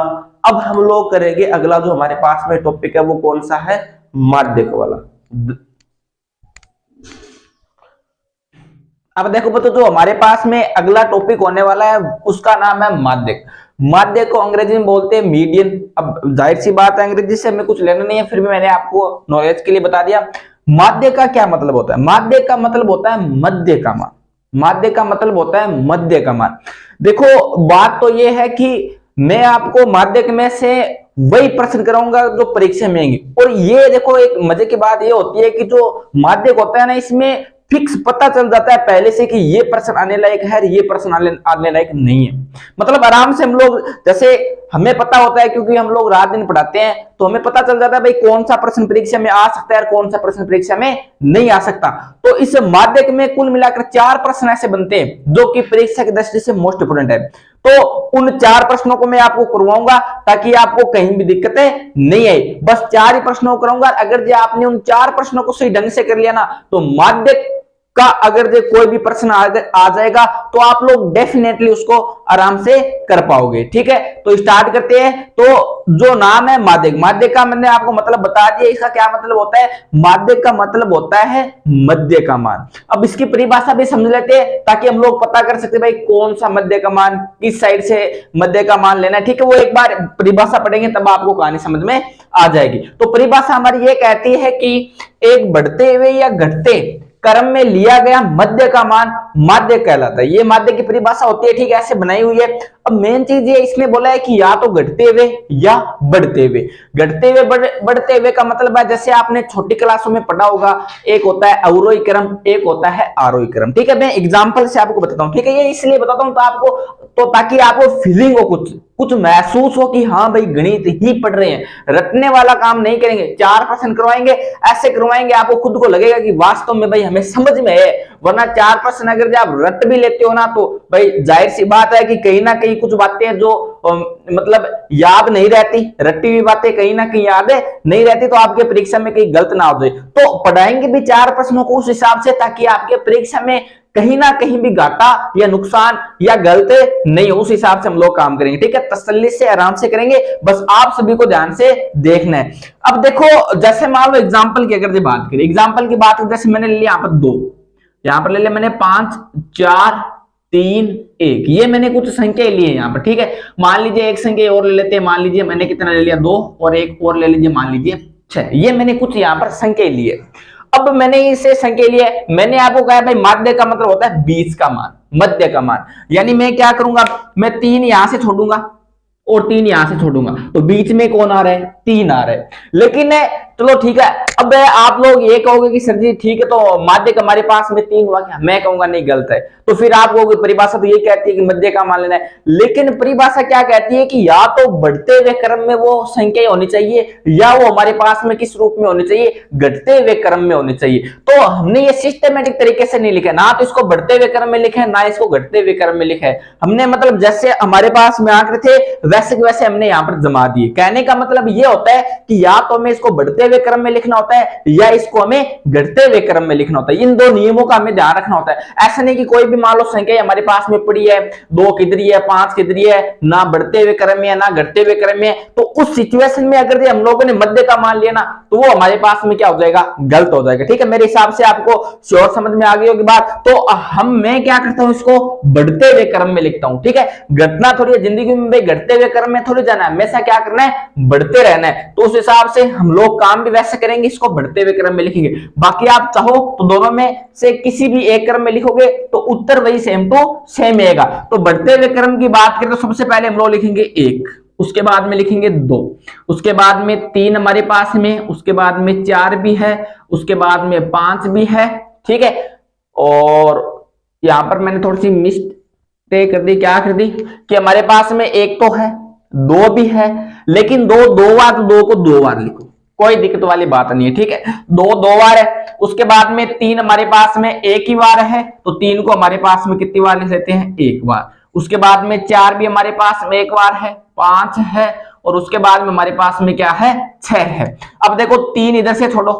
अब हम लोग करेंगे अगला जो हमारे पास में टॉपिक है वो कौन सा है माध्यक वाला। अब देखो बच्चों जो हमारे पास में अगला टॉपिक होने वाला है उसका नाम है माध्यक। माध्यक को अंग्रेजी में बोलते हैं मीडियन। अब जाहिर सी बात है अंग्रेजी से हमें कुछ लेना नहीं है, फिर भी मैंने आपको नॉलेज के लिए बता दिया। माध्यक का क्या मतलब होता है, माध्यक का मतलब होता है मध्य का मान। माध्यक का मतलब होता है मध्य का मान। देखो बात तो ये है कि मैं आपको माध्यक में से वही प्रश्न कराऊंगा जो परीक्षा में आएंगे। और ये देखो एक मजे की बात ये होती है कि जो माध्यक होता है ना इसमें फिक्स पता चल जाता है पहले से कि ये प्रश्न आने लायक है, ये प्रश्न आने लायक नहीं है। मतलब आराम से हम लोग, जैसे हमें पता होता है क्योंकि हम लोग रात दिन पढ़ाते हैं तो हमें पता चल जाता है भाई कौन सा प्रश्न परीक्षा में आ सकता है और कौन सा प्रश्न परीक्षा में नहीं आ सकता। तो इस माध्यक में कुल मिलाकर 4 प्रश्न ऐसे बनते हैं जो कि परीक्षा की दृष्टि से मोस्ट इंपोर्टेंट है। तो उन 4 प्रश्नों को मैं आपको करवाऊंगा ताकि आपको कहीं भी दिक्कतें नहीं आए। बस 4 ही प्रश्नों को कराऊंगा। अगर जो आपने उन 4 प्रश्नों को सही ढंग से कर लिया ना तो माध्यक का अगर जो कोई भी प्रश्न आ जाएगा तो आप लोग डेफिनेटली उसको आराम से कर पाओगे। ठीक है, तो स्टार्ट करते हैं। तो जो नाम है माध्यक, माध्यक का मैंने आपको मतलब बता दिया। इसका क्या मतलब होता है, माध्यक का मतलब होता है मध्य का मान। अब इसकी परिभाषा भी समझ लेते हैं ताकि हम लोग पता कर सकते भाई कौन सा मध्य का मान, किस साइड से मध्य का मान लेना है। ठीक है, वो एक बार परिभाषा पढ़ेंगे तब आपको कहानी समझ में आ जाएगी। तो परिभाषा हमारी ये कहती है कि एक बढ़ते हुए या घटते क्रम में लिया गया मध्य का मान माध्य कहलाता है। ये माध्य की परिभाषा होती है। ठीक है, ऐसे बनाई हुई है। अब मेन चीज ये इसमें बोला है कि या तो घटते हुए या बढ़ते हुए। घटते हुए बढ़ते हुए का मतलब है जैसे आपने छोटी क्लासों में पढ़ा होगा, एक होता है अवरोही क्रम, एक होता है आरोही क्रम। ठीक है, मैं एग्जांपल से आपको बताता हूँ। ठीक है, ये इसलिए बताता हूँ तो आपको ताकि आपको फीलिंग हो, कुछ महसूस हो कि हाँ भाई गणित ही पढ़ रहे हैं, रटने वाला काम नहीं करेंगे। 4 प्रश्न करवाएंगे, ऐसे करवाएंगे आपको खुद को लगेगा कि वास्तव में भाई हमें समझ में है। वरना 4 प्रश्न अगर आप रट भी लेते हो ना तो भाई जाहिर सी बात है कि कहीं ना कहीं कुछ बातें जो मतलब याद नहीं रहती, रटी हुई बातें कहीं ना कहीं याद नहीं रहती, तो आपके परीक्षा में कहीं गलत ना हो जाए। तो पढ़ाएंगे भी 4 प्रश्नों को उस हिसाब से ताकि आपके परीक्षा में कहीं ना कहीं भी घाटा या नुकसान या गलत नहीं हो, उस हिसाब से हम लोग काम करेंगे। ठीक है, तसल्ली से आराम से करेंगे, बस आप सभी को ध्यान से देखना है। अब देखो, जैसे मान लो एग्जाम्पल की अगर बात करें, एग्जाम्पल की बात जैसे मैंने ले लिया यहाँ पर 2, यहाँ पर ले लिया मैंने 5 4 3 1, ये मैंने कुछ संख्या लिए यहाँ पर। ठीक है, मान लीजिए एक संख्या और ले लेते हैं, मान लीजिए मैंने कितना ले लिया 2, और एक और ले लीजिए मान लीजिए 6, ये मैंने कुछ यहाँ पर संख्या लिए। अब मैंने इसे संख्या लिए, मैंने आपको कहा भाई माध्य का मतलब होता है बीच का मान, मध्य का मान, यानी मैं क्या करूंगा, मैं 3 यहां से छोड़ूंगा और 3 यहां से छोड़ूंगा, तो बीच में कौन आ रहा है, 3 आ रहा है। लेकिन चलो ठीक है, अब आप लोग ये कहोगे कि सर जी ठीक है, तो माध्य का हमारे पास में 3 हुआ क्या, मैं कहूंगा नहीं, गलत है। तो फिर आप कहोगे परिभाषा तो ये कहती है कि मध्य का मान लेना है, लेकिन परिभाषा क्या कहती है कि या तो बढ़ते हुए क्रम में वो संख्या होनी चाहिए, या वो हमारे पास में किस रूप में होनी चाहिए, घटते हुए क्रम में होनी चाहिए। तो हमने ये सिस्टमेटिक तरीके से नहीं लिखा, ना तो इसको बढ़ते हुए क्रम में लिखा है, ना इसको घटते हुए क्रम में लिखा है। हमने मतलब जैसे हमारे पास में आंकड़े थे वैसे के वैसे हमने यहाँ पर जमा दिए। कहने का मतलब ये होता है कि या तो हमें इसको बढ़ते हुए क्रम में लिखना होता है, या इसको हमें घटते हुए क्रम में लिखना होता है। इन दो नियमों का हमें ध्यान रखना होता है। ऐसा नहीं कि कोई भी मान लो संख्या हमारे पास में पड़ी है, 2 किधर है, 5 किधर है, ना बढ़ते हुए क्रम में है ना घटते हुए क्रम में, तो उस सिचुएशन में अगर हम लोगों ने मध्य का मान लिया ना, तो वो हमारे पास में क्या हो जाएगा, गलत हो जाएगा। ठीक है, मेरे हिसाब से आपको श्योर समझ में आ गई होगी बात। तो मैं क्या करता हूं, इसको बढ़ते हुए क्रम में लिखता हूं। ठीक है, घटना थोड़ी है जिंदगी में भाई, घटते हुए क्रम में थोड़ी जाना है, हमेशा क्या करना है, बढ़ते रहना है। तो उस हिसाब से हम लोग काम भी वैसे करेंगे, इसको बढ़ते हुए क्रम में लिखेंगे। बाकी आप चाहो तो दोनों में से किसी भी एक क्रम में लिखोगे तो उत्तर वही सेम टू सेम आएगा। तो बढ़ते हुए क्रम की बात करें तो सबसे पहले हम लोग लिखेंगे 1, उसके बाद में लिखेंगे 2, उसके बाद में 3 हमारे पास में, उसके बाद में 4 भी है, उसके बाद में 5 भी है। ठीक है, और यहां पर मैंने थोड़ी सी मिस्टेक कर दी, क्या कर दी कि हमारे पास में 1 तो है, 2 भी है, लेकिन 2 बार, तो 2 को 2 बार लिखो, कोई दिक्कत वाली बात नहीं है। ठीक है, 2 बार है, उसके बाद में 3 हमारे पास में 1 ही बार है, तो 3 को हमारे पास में कितनी बार लिख लेते हैं, 1 बार। उसके बाद में 4 भी हमारे पास में 1 बार है, 5 है, और उसके बाद में हमारे पास में क्या है, 6 है। अब देखो 3 इधर से छोड़ो,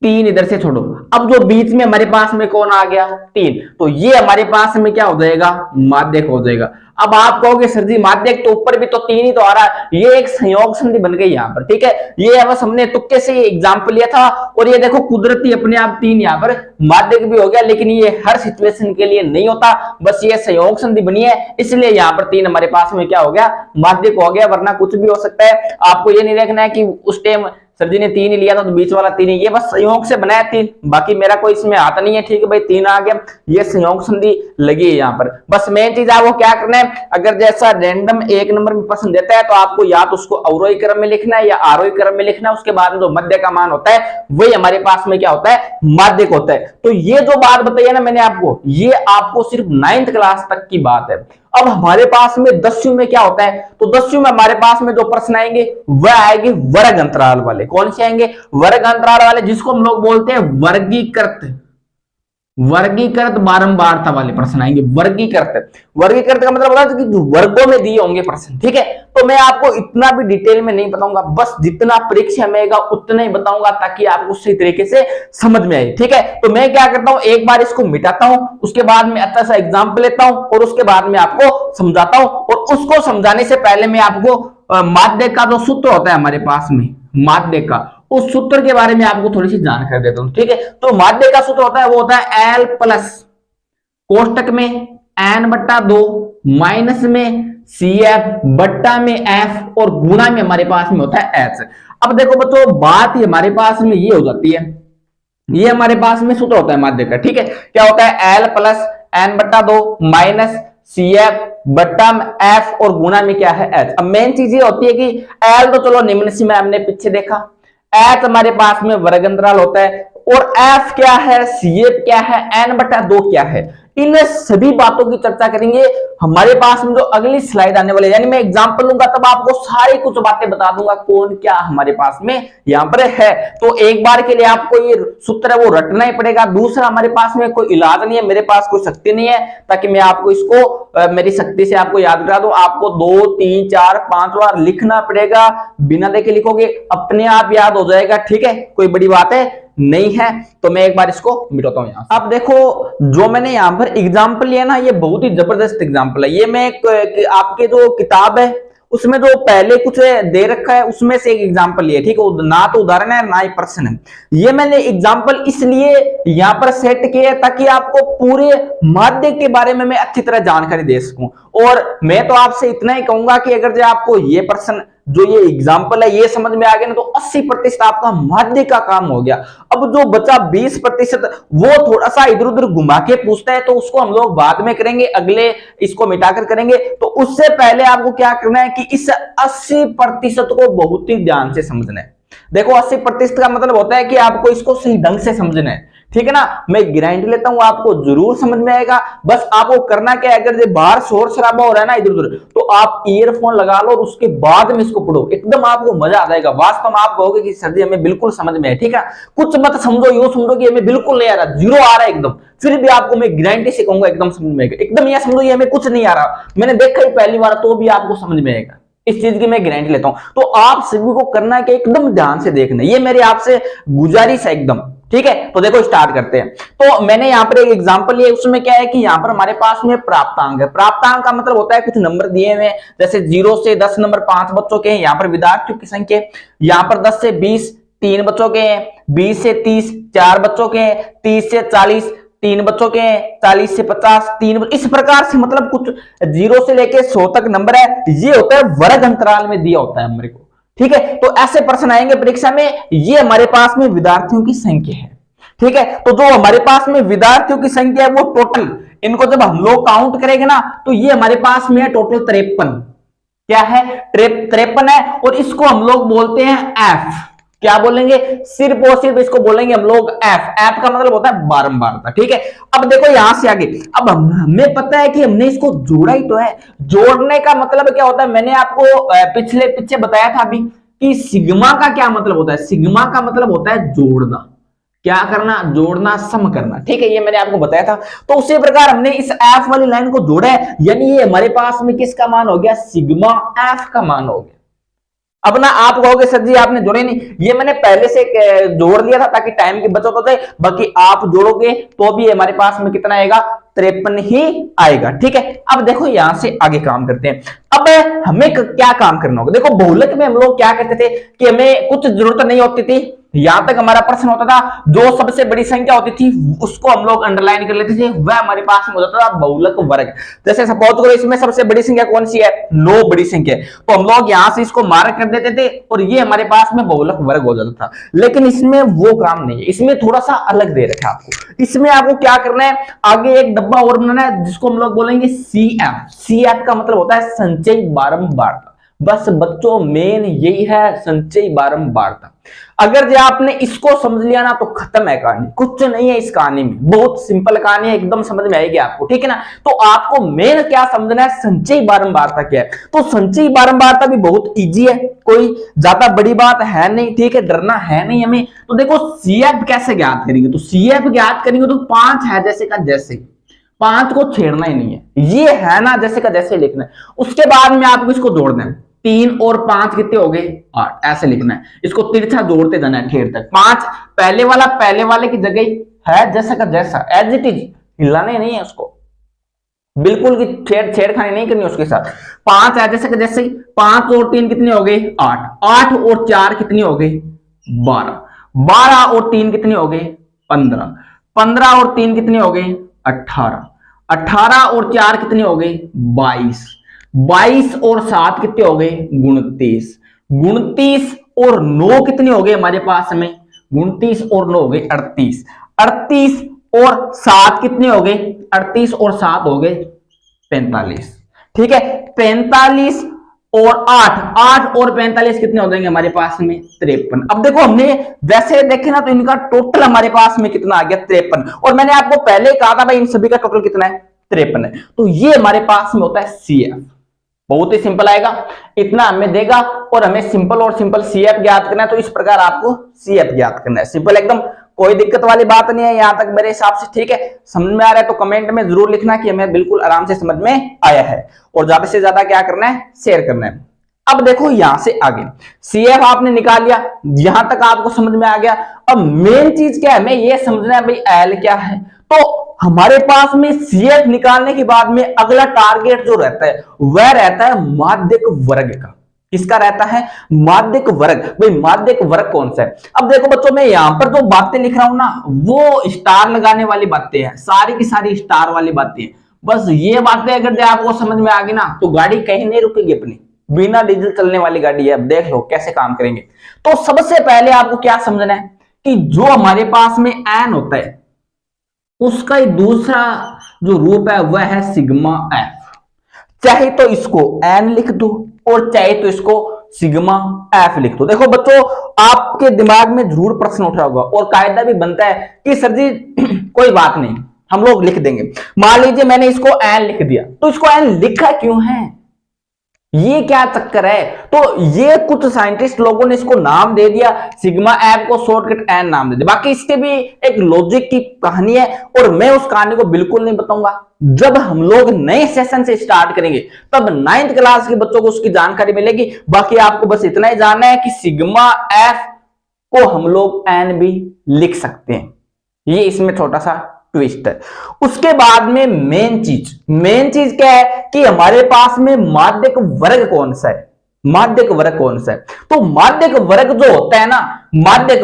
3 इधर से छोड़ो, अब जो बीच में हमारे पास में कौन आ गया, 3, तो ये हमारे पास में क्या हो जाएगा, माध्यक हो जाएगा। अब आप कहोगे सर जी माध्यक तो ऊपर भी तो 3 ही तो आ रहा है, ये एक संयोग संधि बन गई यहाँ पर। ठीक है, ये बस हमने तुक्के से एग्जाम्पल लिया था, और ये देखो कुदरती अपने आप 3 यहाँ पर माध्यक भी हो गया, लेकिन ये हर सिचुएशन के लिए नहीं होता, बस ये संयोग संधि बनी है, इसलिए यहाँ पर 3 हमारे पास में क्या हो गया, माध्यक हो गया, वरना कुछ भी हो सकता है। आपको ये नहीं देखना है कि उस टाइम सर जी ने 3 ही लिया था तो बीच वाला 3 ही, ये बस संयोग से बनाया 3, बाकी मेरा कोई इसमें हाथ नहीं है। ठीक है भाई, 3 आ गया, ये संयोग संधि लगी है यहाँ पर। बस मेन चीज आपको क्या करना है, अगर जैसा रैंडम 1 नंबर में पसंद देता है तो आपको या तो उसको अवरोही क्रम में लिखना है या आरोही क्रम में लिखना है, उसके बाद में जो मध्य का मान होता है वही हमारे पास में क्या होता है, माध्यक होता है। तो ये जो बात बताई है ना मैंने आपको, ये आपको सिर्फ 9th क्लास तक की बात है। अब हमारे पास में 10वीं में क्या होता है, तो 10वीं में हमारे पास में जो प्रश्न आएंगे वह आएंगे वर्ग अंतराल वाले। कौन से आएंगे, वर्ग अंतराल वाले, जिसको हम लोग बोलते हैं वर्गीकृत बारंबारता वाले प्रश्न आएंगे। वर्गीकृत का मतलब होता है कि वर्गों में दिए होंगे प्रश्न। ठीक है, तो मैं आपको इतना भी डिटेल में नहीं बताऊंगा, बस जितना परीक्षा में आएगा उतना ही बताऊंगा ताकि आपको सही तरीके से समझ में आए। ठीक है, तो मैं क्या करता हूं, एक बार इसको मिटाता हूं, उसके बाद में अच्छा सा एग्जाम्पल लेता हूं, और उसके बाद में आपको समझाता हूं। और उसको समझाने से पहले मैं आपको माध्य का जो सूत्र होता है हमारे पास में, माध्य का, उस सूत्र के बारे में आपको थोड़ी सी जानकारी देता हूं। ठीक है, तो माध्य का सूत्र होता है, वो होता है L प्लस कोष्टक में n/2 माइनस में CF बट्टा में F और गुणा में हमारे पास में होता है H। अब देखो बच्चों, बात ही हमारे पास में ये हो जाती है, ये हमारे पास में सूत्र होता है माध्य का। ठीक है, क्या होता है, L plus n/2 minus CF बट्टा में F और गुणा में क्या है H। अब मेन चीज ये होती है कि L तो चलो निम्न सीमा हमने पीछे देखा, H हमारे पास में वर्ग अंतराल होता है, और F क्या है, CF क्या है, n/2 क्या है। इन सभी बातों की चर्चा करेंगे हमारे पास में जो अगली स्लाइड आने वाली है, यानी मैं एग्जांपल लूंगा तब आपको सारी कुछ बातें बता दूंगा कौन क्या हमारे पास में यहाँ पर है। तो एक बार के लिए आपको ये सूत्र है वो रटना ही पड़ेगा। दूसरा, हमारे पास में कोई इलाज नहीं है, मेरे पास कोई शक्ति नहीं है ताकि मैं आपको इसको मेरी शक्ति से आपको याद करा दूं। आपको 2 3 4 5 बार लिखना पड़ेगा, बिना देखे लिखोगे अपने आप याद हो जाएगा। ठीक है, कोई बड़ी बात है नहीं है तो मैं एक बार इसको मिटाता हूं यहां से। अब देखो जो मैंने यहां पर एग्जांपल लिया ना, ये बहुत ही जबरदस्त एग्जांपल है। ये मैं आपके जो किताब है उसमें जो पहले कुछ दे रखा है उसमें से एक एग्जांपल लिया, ठीक है, ना तो उदाहरण है ना ही प्रश्न है। ये मैंने एग्जांपल इसलिए यहां पर सेट किया ताकि आपको पूरे माध्यम के बारे में मैं अच्छी तरह जानकारी दे सकूं। और मैं तो आपसे इतना ही कहूंगा कि अगर जो आपको ये प्रश्न जो ये एग्जाम्पल है ये समझ में आ गया ना तो 80% आपका माध्य का काम हो गया। अब जो बचा 20% वो थोड़ा सा इधर उधर घुमा के पूछता है तो उसको हम लोग बाद में करेंगे, अगले इसको मिटाकर करेंगे। तो उससे पहले आपको क्या करना है कि इस 80% को बहुत ही ध्यान से समझना है। देखो 80% का मतलब होता है कि आपको इसको सही ढंग से समझना है, ठीक है ना। मैं गारंटी लेता हूं आपको जरूर समझ में आएगा। बस आपको करना क्या है, अगर बाहर शोर शराबा हो रहा है ना इधर उधर, तो आप ईयरफोन लगा लो और उसके बाद में इसको पढ़ो, एकदम आपको मजा आ जाएगा। वास्तव में आप कहोगे कि सर जी हमें बिल्कुल समझ में है, ठीक है। कुछ मत समझो, यूं समझो कि हमें बिल्कुल नहीं आ रहा, जीरो आ रहा है एकदम, फिर भी आपको मैं गारंटी से कहूंगा एकदम समझ में आएगा। एकदम यह समझो ये हमें कुछ नहीं आ रहा, मैंने देखा ही पहली बार, तो भी आपको समझ में आएगा। इस चीज की मैं गारंटी लेता हूं। तो आप सभी को करना है कि एकदम ध्यान से देखना, ये मेरी आपसे गुजारिश है एकदम, ठीक है। तो देखो स्टार्ट करते हैं। तो मैंने यहाँ पर एक एग्जांपल लिया, उसमें क्या है कि यहाँ पर हमारे पास में प्राप्तांक है। प्राप्तांक का मतलब होता है कुछ नंबर दिए हुए, जैसे 0 से 10 नंबर 5 बच्चों के हैं, यहाँ पर विद्यार्थियों की संख्या, यहाँ पर 10 से 20 3 बच्चों के हैं, 20 से 30 4 बच्चों के हैं, 30 से 40 3 बच्चों के हैं, 40 से 50 3, इस प्रकार से मतलब कुछ 0 से लेके 100 तक नंबर है। ये होता है वर्ग अंतराल में दिया होता है मेरे को, ठीक है। तो ऐसे प्रश्न आएंगे परीक्षा में। ये हमारे पास में विद्यार्थियों की संख्या है, ठीक है। तो जो हमारे पास में विद्यार्थियों की संख्या है वो टोटल, इनको जब हम लोग काउंट करेंगे ना तो ये हमारे पास में है टोटल 53। क्या है? 53 है। और इसको हम लोग बोलते हैं एफ। क्या बोलेंगे? सिर्फ और सिर्फ इसको बोलेंगे हम लोग एफ। एफ का मतलब होता है बारंबारता, ठीक है। अब देखो यहां से आगे, अब हमें पता है कि हमने इसको जोड़ा ही तो है। जोड़ने का मतलब क्या होता है, मैंने आपको पीछे बताया था अभी कि सिग्मा का क्या मतलब होता है। सिग्मा का मतलब होता है जोड़ना। क्या करना? जोड़ना, सम करना, ठीक है। ये मैंने आपको बताया था। तो उसी प्रकार हमने इस एफ वाली लाइन को जोड़ा है, यानी ये हमारे पास में किसका मान हो गया? सिग्मा एफ का मान हो गया। अब ना आप कहोगे सर जी आपने जोड़े नहीं, ये मैंने पहले से जोड़ दिया था ताकि टाइम की बचत हो जाए। बाकी आप जोड़ोगे तो भी हमारे पास में कितना आएगा? 53 ही आएगा, ठीक है। अब देखो यहां से आगे काम करते हैं। अब हमें क्या काम करना होगा? देखो बहुलक में हम लोग क्या करते थे कि हमें कुछ जरूरत नहीं होती थी, यहां तक हमारा प्रश्न होता था, जो सबसे बड़ी संख्या होती थी उसको हम लोग अंडरलाइन कर लेते थे, वह हमारे पास में हो जाता था बहुलक वर्ग। जैसे सपोज करो इसमें सबसे बड़ी संख्या कौन सी है? 9 बड़ी संख्या, तो हम लोग यहां से इसको मार्क कर देते थे और ये हमारे पास में बहुलक वर्ग हो जाता था। लेकिन इसमें वो काम नहीं है, इसमें थोड़ा सा अलग दे रखा है आपको। इसमें आपको क्या करना है, आगे एक डब्बा और बनाना है जिसको हम लोग बोलेंगे CF। CF का मतलब होता है संचयी बारंबारता। बस बच्चों मेन यही है, संचयी बारंबारता। अगर जो आपने इसको समझ लिया ना तो खत्म है कहानी, कुछ नहीं है इस कहानी में, बहुत सिंपल कहानी है, एकदम समझ में आएगी आपको, ठीक है ना। तो आपको मेन क्या समझना है, संचयी बारंबारता क्या है। तो संचयी बारंबारता भी बहुत इजी है, कोई ज्यादा बड़ी बात है नहीं, ठीक है, डरना है नहीं हमें। तो देखो CF कैसे ज्ञात करेंगे, तो CF ज्ञात करेंगे तो 5 है जैसे का जैसे, 5 को छेड़ना ही नहीं है, ये है ना जैसे का जैसे लिखना है। उसके बाद में आपको इसको जोड़ना है, 3 और 5 कितने हो गए? 8, ऐसे लिखना है। इसको तिरछा जोड़ते जाना है ठेर तक। 5 पहले वाले की जगह है जैसा का जैसा, एज इट इज, हिलाने नहीं है उसको, बिल्कुल की छेड़खानी नहीं करनी उसके साथ। 5 है जैसे का जैसे, 5 और 3 कितने हो गए? 8, 8 और 4 कितने हो गए? 12, 12 और 3 कितने हो गए? 15, 15 और 3 कितने हो गए? 18, 18 और 4 कितने हो गए? 22, 22 और 7 कितने हो गए? 29, 29 और 9 कितने हो गए हमारे पास में? 29 और 9 हो गए 38, 38 और 7 कितने हो गए? 38 और 7 हो गए 45, ठीक है। 45 और 8, 8 और 45 कितने हो जाएंगे हमारे पास में? 53। अब देखो हमने वैसे देखे ना तो इनका टोटल हमारे पास में कितना आ गया? 53। और मैंने आपको पहले कहा था भाई इन सभी का टोटल कितना है? 53 है। तो ये हमारे पास में होता है CF। बहुत ही सिंपल आएगा, इतना हमें देगा और हमें सिंपल और सिंपल CF ज्ञात करना है। तो इस प्रकार आपको CF ज्ञात करना है, सिंपल एकदम, कोई दिक्कत वाली बात नहीं है यहां तक मेरे हिसाब से, ठीक है। समझ में आ रहा है तो कमेंट में जरूर लिखना कि हमें बिल्कुल आराम से समझ में आया है, और ज्यादा से ज्यादा क्या करना है? शेयर करना है। अब देखो यहां से आगे CF आपने निकाल लिया, यहां तक आपको समझ में आ गया। अब मेन चीज क्या है, मैं ये समझना है भाई L क्या है। तो हमारे पास में CF निकालने के बाद में अगला टारगेट जो रहता है वह रहता है माध्यक वर्ग का। किसका रहता है? माध्यक वर्ग। भाई माध्यक वर्ग कौन सा है? अब देखो बच्चों, मैं यहां पर जो बातें लिख रहा हूं ना वो स्टार लगाने वाली बातें हैं, सारी की सारी स्टार वाली बातें हैं। बस ये बातें अगर आपको समझ में आ गई ना तो गाड़ी कहीं नहीं रुकेगी अपनी, बिना डीजल चलने वाली गाड़ी है। अब देख लो कैसे काम करेंगे। तो सबसे पहले आपको क्या समझना है कि जो हमारे पास में एन होता है उसका ही दूसरा जो रूप है वह है सिग्मा एफ। चाहे तो इसको एन लिख दो और चाहे तो इसको सिग्मा एफ लिख दो। देखो बच्चों, आपके दिमाग में जरूर प्रश्न उठ रहा होगा और कायदा भी बनता है कि सर जी कोई बात नहीं, हम लोग लिख देंगे। मान लीजिए मैंने इसको एन लिख दिया, तो इसको एन लिखा क्यों है, ये क्या चक्कर है? तो ये कुछ साइंटिस्ट लोगों ने इसको नाम दे दिया, सिग्मा एफ को शॉर्टकट एन नाम दे दिया। बाकी इसके भी एक लॉजिक की कहानी है और मैं उस कहानी को बिल्कुल नहीं बताऊंगा। जब हम लोग नए सेशन से स्टार्ट करेंगे तब 9th क्लास के बच्चों को उसकी जानकारी मिलेगी। बाकी आपको बस इतना ही जानना है कि सिग्मा एफ को हम लोग एन भी लिख सकते हैं। ये इसमें छोटा सा ट्विस्ट है। उसके बाद में मेन चीज क्या है कि हमारे पास में माध्यक वर्ग कौन सा है। माध्यक वर्ग कौन सा है? तो माध्यक वर्ग जो होता है ना, माध्यक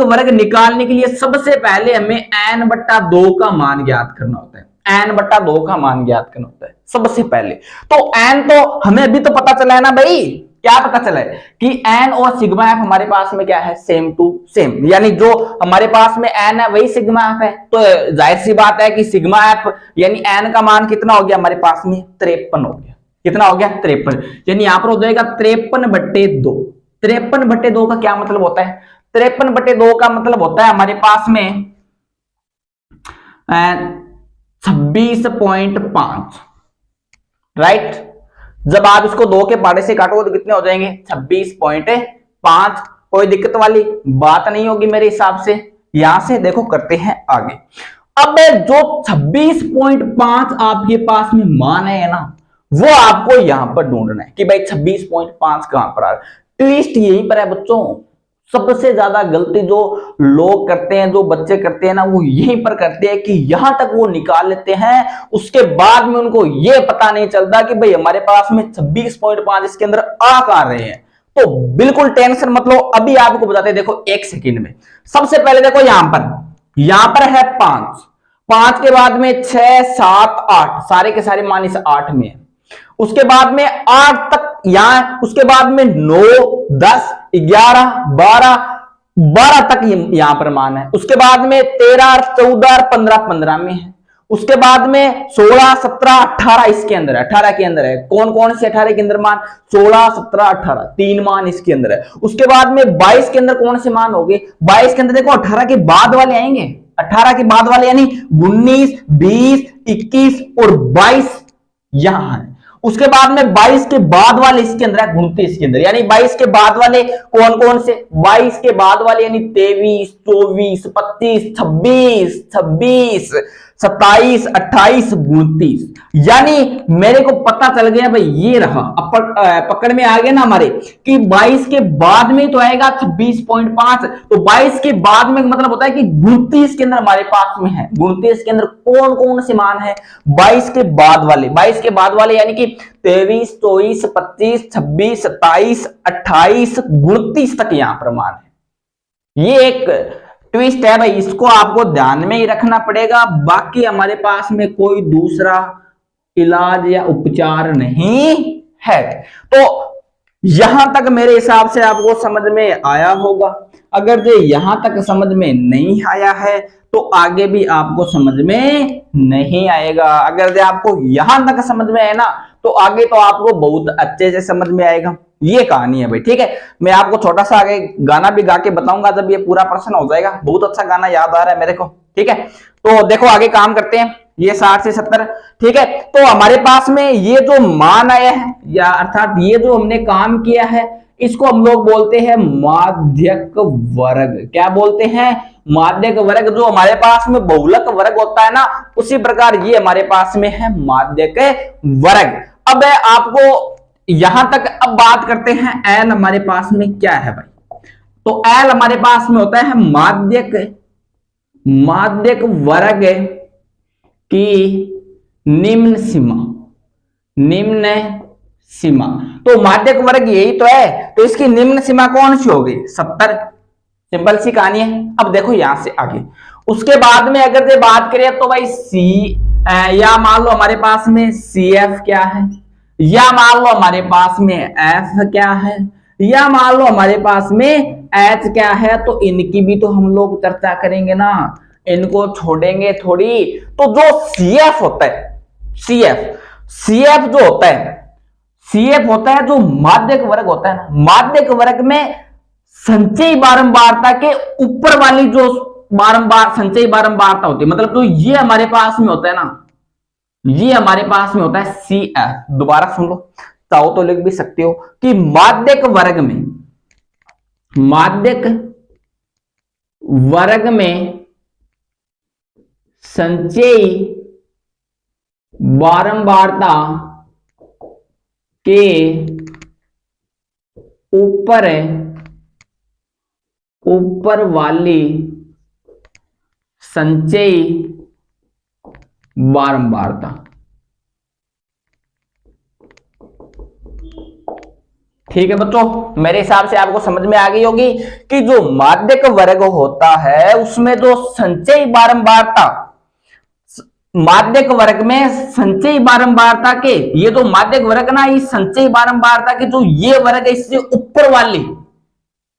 वर्ग निकालने के लिए सबसे पहले हमें n/2 का मान ज्ञात करना होता है। n/2 का मान ज्ञात करना होता है सबसे पहले। तो n तो हमें अभी तो पता चला है ना भाई, क्या पता चला है कि n और सिग्मा एफ हमारे पास में क्या है, सेम टू सेम, यानी जो हमारे पास में n है वही सिग्मा एफ है। तो जाहिर सी बात है कि सिग्मा एफ यानी n का मान कितना हो गया हमारे पास में, 53 हो गया। कितना हो गया, 53। यानी यहां पर हो जाएगा 53/2। 53/2 का क्या मतलब होता है? 53/2 का मतलब होता है हमारे पास में 26.5, राइट। जब आप इसको 2 के पाड़े से काटोगे तो कितने हो जाएंगे, 26.5। कोई दिक्कत वाली बात नहीं होगी मेरे हिसाब से। यहां से देखो करते हैं आगे। अब जो 26.5 आपके पास में मान है ना, वो आपको यहां पर ढूंढना है कि भाई 26.5 कहां पर आ रहा है। ट्विस्ट यहीं पर है बच्चों। सबसे ज्यादा गलती जो लोग करते हैं, जो बच्चे करते हैं ना, वो यहीं पर करते हैं कि यहां तक वो निकाल लेते हैं, उसके बाद में उनको ये पता नहीं चलता कि भाई हमारे पास में 26.5 इसके अंदर आ कहां रहे हैं। तो बिल्कुल टेंशन मत लो, अभी आपको बताते हैं। देखो 1 सेकंड में। सबसे पहले देखो यहां पर है 5 के बाद में 6, 7, 8, सारे के सारे मान इस 8 में है। उसके बाद में 8 तक यहां, उसके बाद में 9, 10, 11, 12 तक यहां पर मान है। उसके बाद में 13, 14, 15 में है। उसके बाद में 16, 17, 18 इसके अंदर है। 18 के अंदर है। कौन कौन से 18 के अंदर मान? 16, 17, 18, 3 मान इसके अंदर है। उसके बाद में 22 के अंदर कौन से मान हो गए? 22 के अंदर देखो 18 के बाद वाले आएंगे। 18 के बाद वाले यानी 19, 20, 21 और 22 यहां है। उसके बाद में 22 के बाद वाले इसके अंदर है 29 के अंदर। यानी 22 के बाद वाले कौन कौन से? 22 के बाद वाले यानी 23, 24, 25, 26, 27, 28, 29। यानी मेरे को पता चल गया भाई, ये रहा। अब पकड़ में आ गया ना हमारे कि 22 के बाद में तो आएगा 26.5। तो 22 के बाद में मतलब होता है कि 29 के अंदर हमारे पास में है। 29 के अंदर कौन कौन से मान है? 22 के बाद वाले। 22 के बाद वाले यानी कि 23, 24, 25, 26, 27, 28, 29 तक यहां पर मान है। ये एक ट्विस्ट है भाई, इसको आपको ध्यान में ही रखना पड़ेगा। बाकी हमारे पास में कोई दूसरा इलाज या उपचार नहीं है। तो यहां तक मेरे हिसाब से आपको समझ में आया होगा। अगर जो यहां तक समझ में नहीं आया है तो आगे भी आपको समझ में नहीं आएगा। अगर जो आपको यहां तक समझ में आए ना तो आगे तो आपको बहुत अच्छे से समझ में आएगा। ये कहानी है भाई, ठीक है। मैं आपको छोटा सा आगे गाना भी गा के बताऊंगा जब ये पूरा प्रश्न हो जाएगा। बहुत अच्छा गाना याद आ रहा है मेरे को, ठीक है। तो देखो आगे काम करते हैं। ये 60 से 70, ठीक है। तो हमारे पास में ये जो मान आया है, या अर्थात ये जो हमने काम किया है, इसको हम लोग बोलते हैं माध्यक वर्ग। क्या बोलते हैं? माध्यक वर्ग। जो हमारे पास में बहुलक वर्ग होता है ना, उसी प्रकार ये हमारे पास में है माध्यक वर्ग। अब आपको यहां तक अब बात करते हैं एल हमारे पास में क्या है भाई। तो एल हमारे पास में होता है माध्यक वर्ग की निम्न सीमा। तो माध्यक वर्ग यही तो है, तो इसकी निम्न सीमा कौन सी होगी? 70। सिंपल सी कहानी है। अब देखो यहां से आगे, उसके बाद में अगर ये बात करें तो भाई या मान लो हमारे पास में सी एफ क्या है, या मान लो हमारे पास में एफ क्या है, या मान लो हमारे पास में एच क्या है, तो इनकी भी तो हम लोग चर्चा करेंगे ना, इनको छोड़ेंगे थोड़ी। तो जो सी एफ होता है, सी एफ जो होता है, सी एफ होता है जो माध्यक वर्ग होता है ना, माध्यक वर्ग में संचयी बारंबारता के ऊपर वाली जो संचयी बारंबारता होती है, मतलब तो ये हमारे पास में होता है ना, ये हमारे पास में होता है सी एफ। दोबारा सुन लो, चाहो तो लिख भी सकते हो कि माध्यक वर्ग में संचयी बारंबारता के ऊपर वाली संचयी बारंबारता। ठीक है बच्चों, मेरे हिसाब से आपको समझ में आ गई होगी कि जो माध्यक वर्ग होता है उसमें जो संचयी बारंबारता, माध्यक वर्ग में संचयी बारंबारता के, ये जो माध्यक वर्ग ना, इस संचयी बारंबारता के जो ये वर्ग है, इससे ऊपर वाली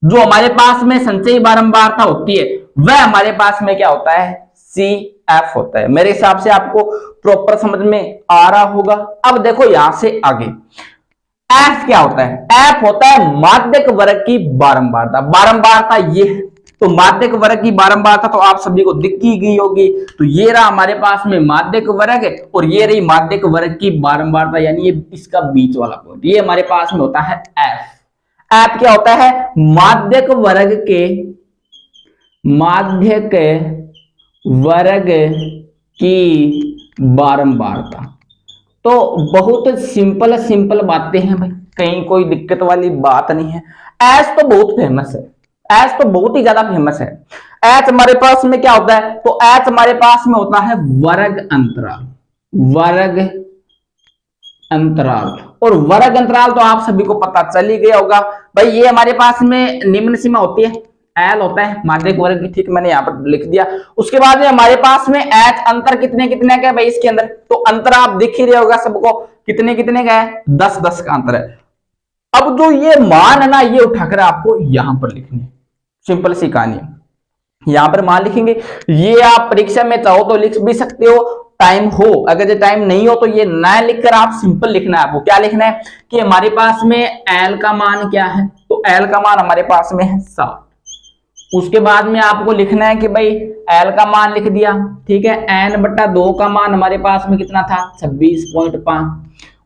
जो हमारे पास में संचयी बारंबारता होती है, वह हमारे पास में क्या होता है? सी एफ होता है। मेरे हिसाब से आपको प्रॉपर समझ में आ रहा होगा। अब देखो यहां से आगे, एफ क्या होता है? एफ होता है माध्यक वर्ग की बारंबारता ये है। तो माध्यक वर्ग की बारंबारता तो आप सभी को दिख ही गई होगी। तो ये रहा हमारे पास में माध्यक वर्ग और ये रही माध्यक वर्ग की बारंबारता, यानी ये इसका बीच वाला पॉइंट, ये हमारे पास में होता है एफ। एफ क्या होता है? माध्यक वर्ग की बारंबारता। तो बहुत सिंपल बातें हैं भाई, कहीं कोई दिक्कत वाली बात नहीं है। एच तो बहुत फेमस है, एच तो बहुत ही ज्यादा फेमस है। एच हमारे पास में क्या होता है? तो एच हमारे पास में होता है वर्ग अंतराल। और वर्ग अंतराल तो आप सभी को पता चल ही गया होगा भाई, ये हमारे पास में निम्न सीमा होती है, एल होता है माध्यक वर्ग की। ठीक, मैंने यहाँ पर लिख दिया। उसके बाद में हमारे पास में एच अंतर कितने का है भाई इसके अंदर? तो अंतर आप दिख ही रहे होगा सबको, कितने का है? 10 का अंतर है। अब जो ये मान है ना, ये उठाकर आपको यहां पर लिखने, सिंपल सी कहानी है। यहां पर मान लिखेंगे, ये आप परीक्षा में चाहो तो लिख भी सकते हो, टाइम हो। अगर ये टाइम नहीं हो तो ये ना लिखकर आप सिंपल लिखना है। आपको क्या लिखना है कि हमारे पास में एल का मान क्या है? तो एल का मान हमारे पास में है 60। उसके बाद में आपको लिखना है कि भाई एल का मान लिख दिया, ठीक है। n/2 का मान हमारे पास में कितना था? 26.5।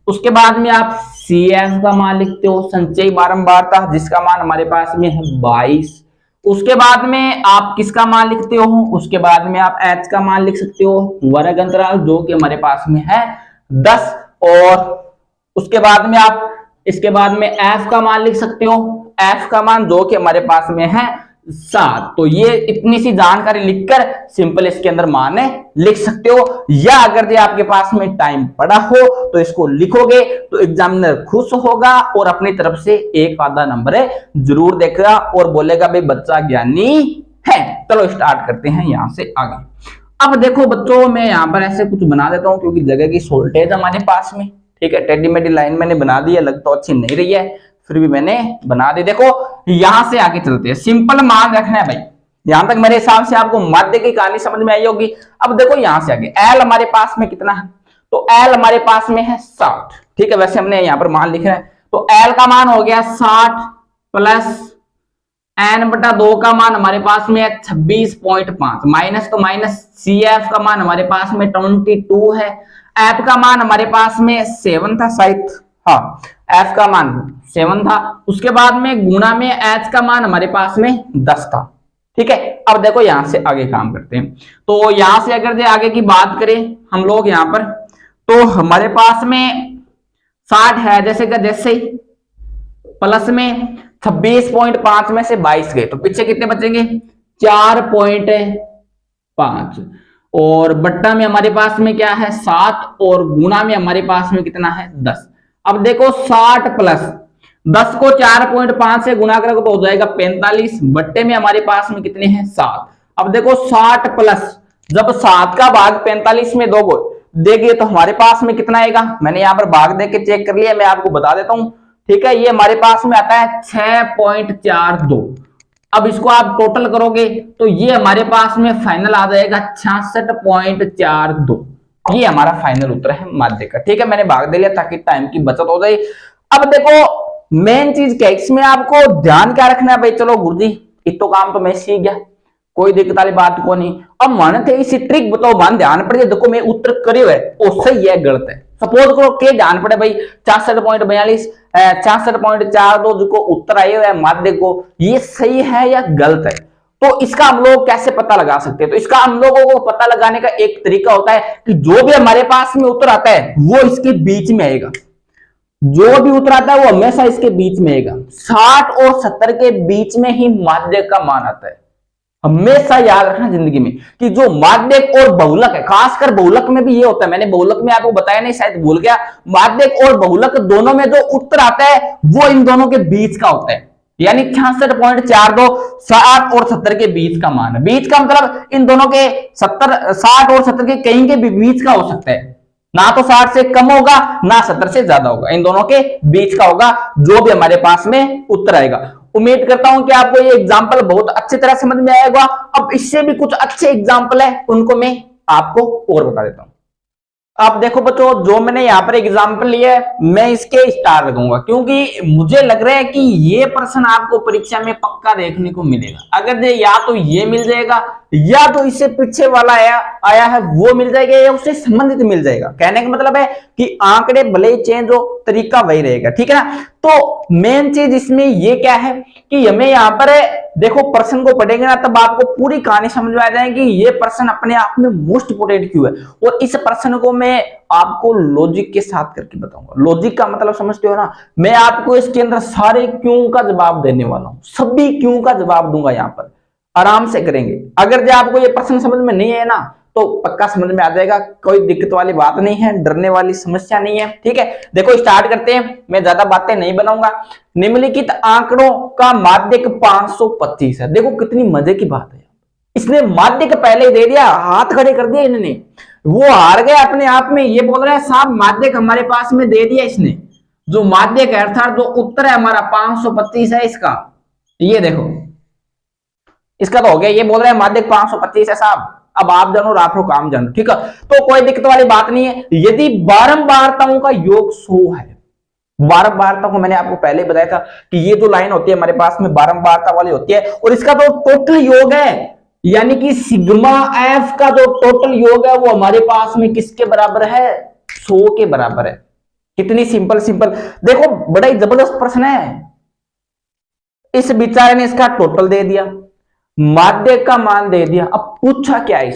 उसके बाद में आप सी एफ का मान लिखते हो, संचयी बारंबारता, जिसका मान हमारे पास में है 22। उसके बाद में आप किसका मान लिखते हो? उसके बाद में आप एच का मान लिख सकते हो, वर्ग अंतराल, जो कि हमारे पास में है 10। और उसके बाद में आप इसके बाद में एफ का मान लिख सकते हो, एफ का मान जो कि हमारे पास में है 7। तो ये इतनी सी जानकारी लिखकर सिंपल इसके अंदर मान लिख सकते हो। या अगर ये आपके पास में टाइम पड़ा हो तो इसको लिखोगे तो एग्जामिनर खुश होगा और अपनी तरफ से एक आधा नंबर जरूर देगा और बोलेगा भाई बच्चा ज्ञानी है। चलो स्टार्ट करते हैं यहां से आगे। अब देखो बच्चों, मैं यहां पर ऐसे कुछ बना देता हूं क्योंकि जगह की शॉर्टेज हमारे पास में, ठीक है। टेढ़ी मेढ़ी लाइन मैंने बना दी है, लग तो अच्छी नहीं रही है, फिर भी मैंने बना दी। देखो यहां से आगे चलते हैं, सिंपल मान रखना है भाई। यहां तक मेरे हिसाब से आपको माध्य की कहानी समझ में आई होगी। अब देखो यहां से आगे एल हमारे पास में कितना है? तो एल हमारे पास में है 60, ठीक है। वैसे हमने यहां पर मान लिखना है, तो एल का मान हो गया 60 प्लस n/2 का मान हमारे पास में है 26.5, माइनस तो माइनस, सी एफ का मान हमारे पास में 22 है, एफ का मान हमारे पास में 7 था शायद, हाँ एफ का मान 7 था। उसके बाद में गुणा में एच का मान हमारे पास में 10 था, ठीक है। अब देखो यहां से आगे काम करते हैं। तो यहां से अगर आगे की बात करें हम लोग यहां पर, तो हमारे पास में 60 है जैसे का जैसे ही, प्लस में 26.5 में से 22 गए तो पीछे कितने बचेंगे 4.5, और बट्टा में हमारे पास में क्या है 7, और गुना में हमारे पास में कितना है 10। अब देखो 60 प्लस 10 को 4.5 से गुना करोगे तो हो जाएगा 45, बट्टे में हमारे पास में कितने हैं 7। अब देखो 60 प्लस, जब 7 का भाग 45 में दोगे देंगे तो हमारे पास में कितना आएगा, मैंने यहाँ पर भाग दे के चेक कर लिया, मैं आपको बता देता हूं, ठीक है। ये हमारे पास में आता है 6.42। अब इसको आप टोटल करोगे तो ये हमारे पास में फाइनल आ जाएगा 66.42। ये हमारा फाइनल उत्तर है माध्य का, ठीक है। मैंने भाग दे लिया ताकि टाइम की बचत हो जाए। अब देखो मेन चीज क्या है इसमें, आपको ध्यान क्या रखना है भाई, चलो गुरुजी इतो काम तो मैं सीख गया, कोई दिक्कत वाली बात को नहीं। अब मन थे इसी ट्रिक बताओ, मान ध्यान पड़े, देखो मैं उत्तर करियो है वो सही है गलत है, सपोज करो के ध्यान पड़े भाई 66.42 66.42 जो उत्तर आए हुए है माध्य को, ये सही है या गलत है, तो इसका हम लोग कैसे पता लगा सकते हैं। तो इसका हम लोगों को पता लगाने का एक तरीका होता है कि जो भी हमारे पास में उत्तर आता है वो इसके बीच में आएगा, जो भी उत्तर आता है वो हमेशा इसके बीच में आएगा। 60 और 70 के बीच में ही माध्य का मान आता है, हमेशा याद रखना जिंदगी में कि जो माध्यक और बहुलक है, खासकर बहुलक में भी ये होता है, मैंने बहुलक में आपको बताया नहीं शायद भूल गया, माध्यक और बहुलक दोनों में जो उत्तर आता है वो इन दोनों के बीच का होता है, यानी 66.42 60 और 70 के बीच का मान है। बीच का मतलब इन दोनों के 60 और 70 के कहीं के भी बीच का हो सकता है, ना तो 60 से कम होगा ना 70 से ज्यादा होगा, इन दोनों के बीच का होगा जो भी हमारे पास में उत्तर आएगा। उम्मीद करता हूं कि आपको ये एग्जाम्पल बहुत अच्छी तरह समझ में आएगा। अब इससे भी कुछ अच्छे एग्जाम्पल है उनको मैं आपको और बता देता हूं। अब देखो बच्चों जो मैंने यहाँ पर एग्जाम्पल लिया है मैं इसके स्टार लगाऊंगा, क्योंकि मुझे लग रहा है कि ये प्रश्न आपको परीक्षा में पक्का देखने को मिलेगा। अगर या तो ये मिल जाएगा या तो इससे पीछे वाला आया है वो मिल जाएगा या उससे संबंधित मिल जाएगा। कहने का मतलब है कि आंकड़े भले ही चेंज हो तरीका वही रहेगा, ठीक है ना। तो मेन चीज इसमें ये क्या है कि हमें यहाँ पर देखो प्रश्न को पढ़ेंगे ना तब आपको पूरी कहानी समझ में आ जाएगी ये प्रश्न अपने आप में मोस्ट इंपोर्टेंट क्यों है, और इस प्रश्न को मैं आपको लॉजिक के साथ करके बताऊंगा। लॉजिक का मतलब समझते हो ना, मैं आपको इसके अंदर सारे क्यों का जवाब देने वाला हूं, सभी क्यों का जवाब दूंगा, यहाँ पर आराम से करेंगे। अगर जो आपको ये प्रश्न समझ में नहीं है ना तो पक्का समझ में आ जाएगा, कोई दिक्कत वाली बात नहीं है, डरने वाली समस्या नहीं है, ठीक है। देखो स्टार्ट करते हैं, मैं ज्यादा बातें नहीं बनाऊंगा। निम्नलिखित आंकड़ों का माध्यक 525 है। देखो कितनी मजे की बात है, इसने माध्यक पहले दे दिया, हाथ खड़े कर दिए इन्होंने, वो हार गए अपने आप में। ये बोल रहे हैं साहब माध्यक हमारे पास में दे दिया इसने, जो माध्यक है अर्थात जो उत्तर है हमारा 525 है इसका, ये देखो इसका तो हो गया। ये बोल रहे हैं माध्यक 525 है साहब, अब आप जानो राफो काम जानो, ठीक है। तो कोई दिक्कत वाली बात नहीं है। यदि बारंबारताओं का योग 100 है, बारंबारता को मैंने आपको पहले बताया था कि ये जो लाइन होती है हमारे पास में बारंबारता वाली होती है, और इसका तो टोटल योग है, यानी कि सिग्मा एफ का जो टोटल योग है वो हमारे पास में किसके बराबर है, 100 के बराबर है। कितनी सिंपल सिंपल, देखो बड़ा ही जबरदस्त प्रश्न है। इस बेचारे ने इसका टोटल दे दिया, माध्य का मान दे दिया। अब पूछा क्या है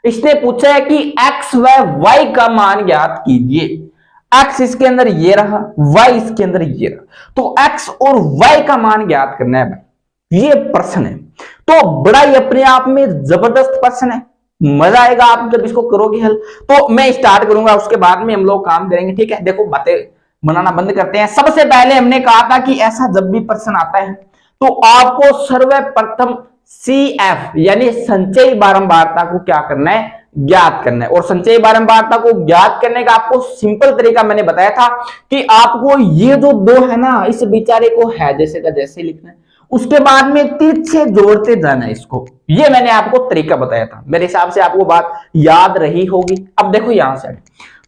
इसने पूछा है कि x व y का मान ज्ञात कीजिए। x इसके अंदर ये रहा, y इसके अंदर ये रहा, तो x और y का मान ज्ञात करना है भाई, ये प्रश्न है। तो बड़ा ही अपने आप में जबरदस्त प्रश्न है, मजा आएगा आप जब इसको करोगे हल। तो मैं स्टार्ट करूंगा, उसके बाद में हम लोग काम करेंगे, ठीक है। देखो बातें बनाना बंद करते हैं। सबसे पहले हमने कहा था कि ऐसा जब भी प्रश्न आता है तो आपको सर्वप्रथम CF यानी संचयी बारंबारता को क्या करना है, ज्ञात करना है। और संचयी बारंबारता को ज्ञात करने का आपको सिंपल तरीका मैंने बताया था कि आपको ये जो दो है ना, इस बेचारे को है जैसे का जैसे लिखना है, उसके बाद में तिरछे जोड़ते जाना है इसको। ये मैंने आपको तरीका बताया था, मेरे हिसाब से आपको बात याद रही होगी। अब देखो यहां से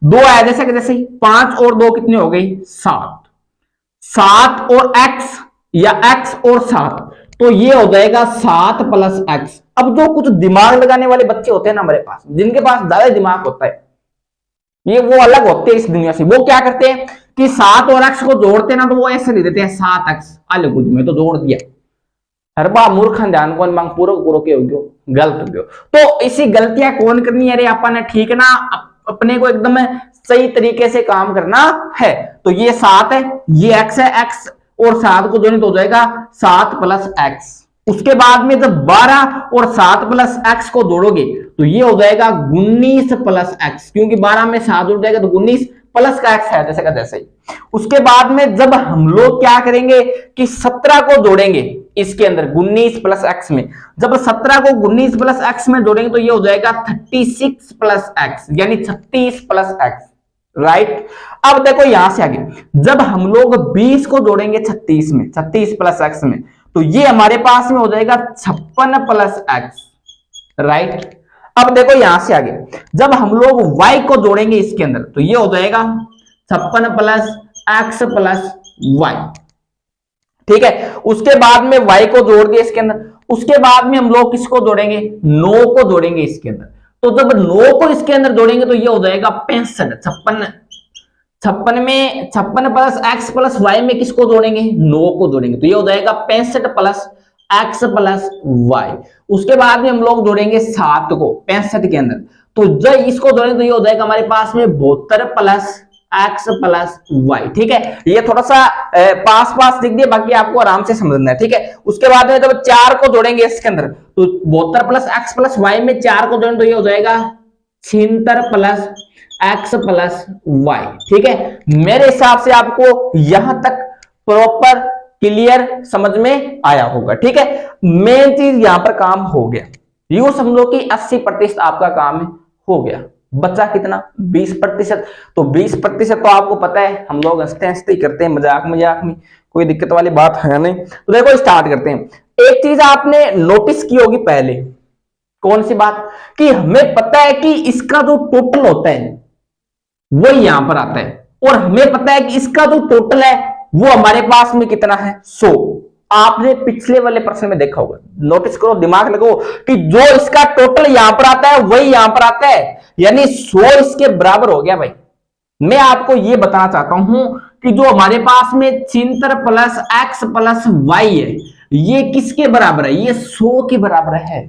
2 है जैसे कि जैसे 5 और 2 कितनी हो गई 7, 7 और x या x और 7, तो ये हो जाएगा 7 + x। अब जो कुछ दिमाग लगाने वाले बच्चे होते हैं ना हमारे पास, जिनके पास ज्यादा दिमाग होता है, ये वो अलग होते हैं इस दुनिया से। वो क्या करते हैं कि 7 और x को जोड़ते हैं ना तो वो ऐसे लिख देते हैं 7x, अलग में तो जोड़ दिया। हर बार मूर्ख ध्यान कौन मांग पूरा के हो गयो, गलत हो गयो। तो इसी गलतियां कौन करनी है रे अपन ने, ठीक है ना। अपने को एकदम सही तरीके से काम करना है। तो ये 7 है, ये x है, x और 7 को जोड़ें तो हो जाएगा 7 प्लस x। उसके बाद में जब 12 और 7 प्लस x को जोड़ोगे तो ये हो जाएगा 19 प्लस x, क्योंकि 12 में 7 जुड़ जाएगा तो 19 प्लस का x है जैसे का जैसे ही। उसके बाद में जब हम लोग क्या करेंगे कि 17 को जोड़ेंगे इसके अंदर 19 प्लस x में, जब 17 को 19 प्लस x में जोड़ेंगे तो ये हो जाएगा 36 प्लस x, यानी 36 प्लस x, राइट। अब देखो यहां से आगे जब हम लोग 20 को जोड़ेंगे 36 में, 36 प्लस x में, तो ये हमारे पास में हो जाएगा 56 प्लस x, राइट। अब देखो यहां से आगे जब हम लोग y को जोड़ेंगे इसके अंदर तो ये हो जाएगा 56 प्लस x प्लस y, ठीक है। उसके बाद में y को जोड़ दिया इसके अंदर, उसके बाद में हम लोग किसको जोड़ेंगे, 9 को जोड़ेंगे इसके अंदर। तो जब 9 को इसके अंदर जोड़ेंगे तो ये हो जाएगा 65, 56 में 56 प्लस x प्लस y में किसको जोड़ेंगे, 9 को जोड़ेंगे तो ये हो जाएगा 65 प्लस x प्लस y। उसके बाद में हम लोग जोड़ेंगे 7 को 65 के अंदर, तो जब इसको जोड़ेंगे तो ये हो जाएगा हमारे पास में 72 प्लस x प्लस y, ठीक है। ये थोड़ा सा पास दिख दिया, बाकी आपको आराम से समझना है, ठीक है। उसके बाद में जब 4 को जोड़ेंगे इसके अंदर तो 72 प्लस x प्लस y में 4 को जोड़ेंगे तो ये हो जाएगा 76 प्लस x प्लस y, ठीक है। मेरे हिसाब से आपको यहां तक प्रॉपर क्लियर समझ में आया होगा, ठीक है। मेन चीज यहां पर काम हो गया, यूं समझो कि 80% आपका काम हो गया, बचा कितना 20%। तो 20% तो आपको पता है हम लोग हंसते हंसते ही करते हैं, मजाक में, कोई दिक्कत वाली बात है नहीं। तो देखो स्टार्ट करते हैं। एक चीज आपने नोटिस की होगी पहले, कौन सी बात, कि हमें पता है कि इसका जो टोटल होता है वो यहां पर आता है, और हमें पता है कि इसका जो टोटल है वो हमारे पास में कितना है 100। आपने पिछले वाले प्रश्न में देखा होगा, नोटिस करो, दिमाग लगाओ कि जो इसका टोटल यहां पर आता है वही यहां पर आता है, यानी 100 इसके बराबर हो गया भाई। मैं आपको यह बताना चाहता हूं कि जो हमारे पास में 76 प्लस x प्लस y है ये किसके बराबर है, ये 100 के बराबर है।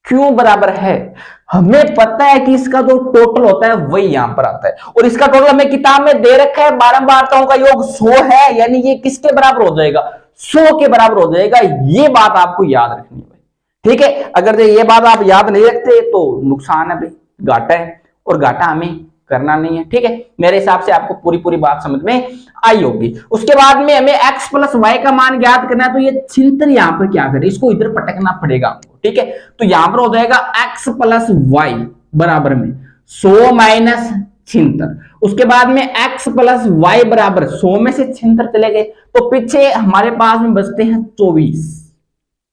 क्यों बराबर है, हमें पता है कि इसका जो टोटल होता है वही यहां पर आता है, और इसका टोटल हमें किताब में दे रखा है, बारंबारताओं का योग 100 है, यानी ये किसके बराबर हो जाएगा, 100 के बराबर हो जाएगा। ये बात आपको याद रखनी है, ठीक है। अगर ये बात आप याद नहीं रखते तो नुकसान है भाई, घाटा है, और घाटा हमें करना नहीं है, ठीक है। मेरे हिसाब से आपको पूरी बात समझ में आई होगी। उसके बाद में हमें x प्लस वाई का मान ज्ञात करना है, तो ये 76 यहां पर क्या करें, इसको इधर पटकना पड़ेगा आपको, ठीक है। तो यहां पर हो जाएगा x प्लस वाई बराबर में 100 माइनस 76। उसके बाद में x प्लस वाई बराबर 100 में से 76 चले गए तो पीछे हमारे पास में बचते हैं 24,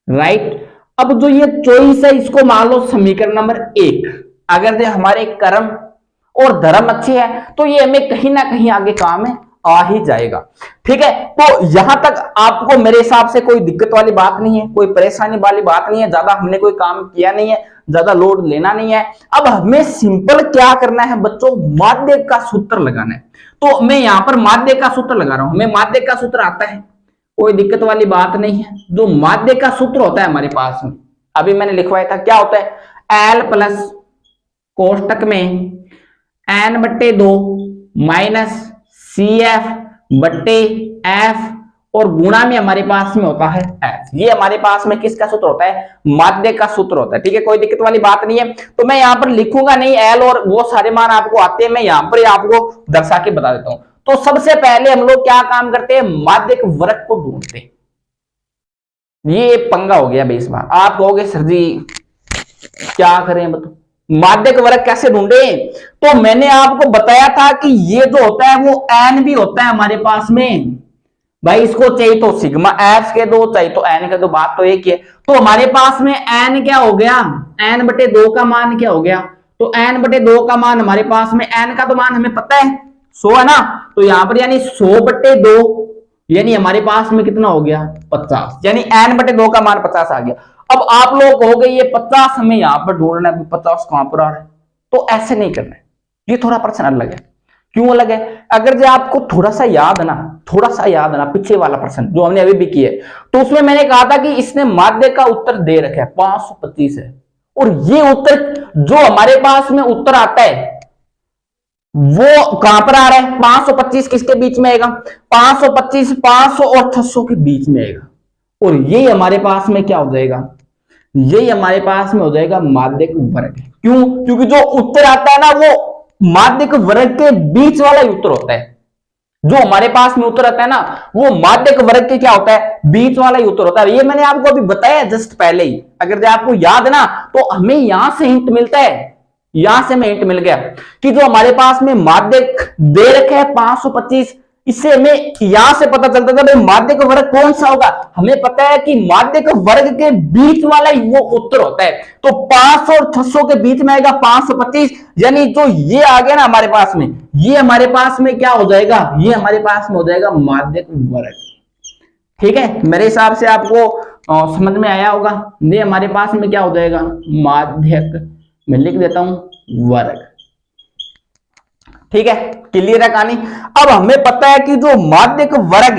राइट। अब जो ये 24 है इसको मान लो समीकरण नंबर 1। अगर हमारे कर्म और धर्म अच्छे हैं तो ये हमें कहीं ना कहीं आगे काम में आ ही जाएगा, ठीक है। तो यहां तक आपको मेरे हिसाब से कोई दिक्कत वाली बात नहीं है, कोई परेशानी वाली बात नहीं है, ज्यादा हमने कोई काम किया नहीं है, ज्यादा लोड लेना नहीं है। अब हमें सिंपल क्या करना है बच्चों, माध्य का सूत्र लगाना है। तो मैं यहां पर माध्य का सूत्र लगा रहा हूं, हमें माध्य का सूत्र आता है, कोई दिक्कत वाली बात नहीं है। जो माध्य का सूत्र होता है हमारे पास में, अभी मैंने लिखवाया था, क्या होता है, एल प्लस कोष्टक में n/2 माइनस CF बट्टे F और गुणा में हमारे पास में होता है F। ये हमारे पास में किसका सूत्र होता है, माध्य का सूत्र होता है, ठीक है। कोई दिक्कत वाली बात नहीं है। तो मैं यहां पर लिखूंगा नहीं L और वो सारे मान आपको आते हैं, मैं यहां पर आपको दर्शा के बता देता हूं। तो सबसे पहले हम लोग क्या काम करते हैं, माध्यक वर्ग को ढूंढते हैं। ये पंगा हो गया भाई इस बार, आप कहोगे सर जी क्या करें बताओ, माध्यक वर्ग कैसे ढूंढे। तो मैंने आपको बताया था कि ये जो होता है वो n भी होता है हमारे पास में भाई, इसको चाहिए तो सिग्मा f के दो, चाहिए तो n के दो, बात तो एक ही है। तो हमारे पास में n क्या हो गया, n/2 का मान क्या हो गया, तो n/2 का मान हमारे पास में, n का तो मान हमें पता है 100 है ना, तो यहां पर यानी 100/2 यानी हमारे पास में कितना हो गया 50, यानी n/2 का मान 50 आ गया। अब आप लोग कहोगे ये 50 हमें यहां पर ढूंढना है, 50 कहां पर आ रहा है, तो ऐसे नहीं करना है, ये थोड़ा प्रश्न अलग है। क्यों अलग है, अगर जो आपको थोड़ा सा याद है ना पीछे वाला प्रश्न जो हमने अभी भी किया है, तो उसमें मैंने कहा था कि इसने माध्य का उत्तर दे रखा है 525 है, और ये उत्तर जो हमारे पास में उत्तर आता है वो कहां पर आ रहा है, 525 किसके बीच में आएगा, 525 500 और 600 के बीच में आएगा। और ये हमारे पास में क्या हो जाएगा, यही हमारे पास में हो जाएगा माध्यक वर्ग। क्यों, क्योंकि जो उत्तर आता है ना वो माध्यक वर्ग के बीच वाला ही उत्तर होता है। जो हमारे पास में उत्तर आता है ना वो माध्यक वर्ग के क्या होता है, बीच वाला ही उत्तर होता है। ये मैंने आपको अभी बताया जस्ट पहले ही, अगर आपको याद है ना तो हमें यहां से हिंट मिलता है, यहां से हमें हिंट मिल गया कि जो हमारे पास में माध्यक दे रखे है 525, इससे हमें यहां से पता चलता था भाई माध्यक वर्ग कौन सा होगा। हमें पता है कि माध्यक वर्ग के बीच वाला ही वो उत्तर होता है। तो 500 और 600 के बीच में आएगा 525, यानी जो ये आ गया ना हमारे पास में, ये हमारे पास में क्या हो जाएगा, ये हमारे पास में हो जाएगा माध्यक वर्ग। ठीक है, मेरे हिसाब से आपको समझ में आया होगा। ये हमारे पास में क्या हो जाएगा, माध्यक, मैं लिख देता हूं वर्ग। ठीक है, क्लियर है कहानी। अब हमें पता है कि जो माध्यक वर्ग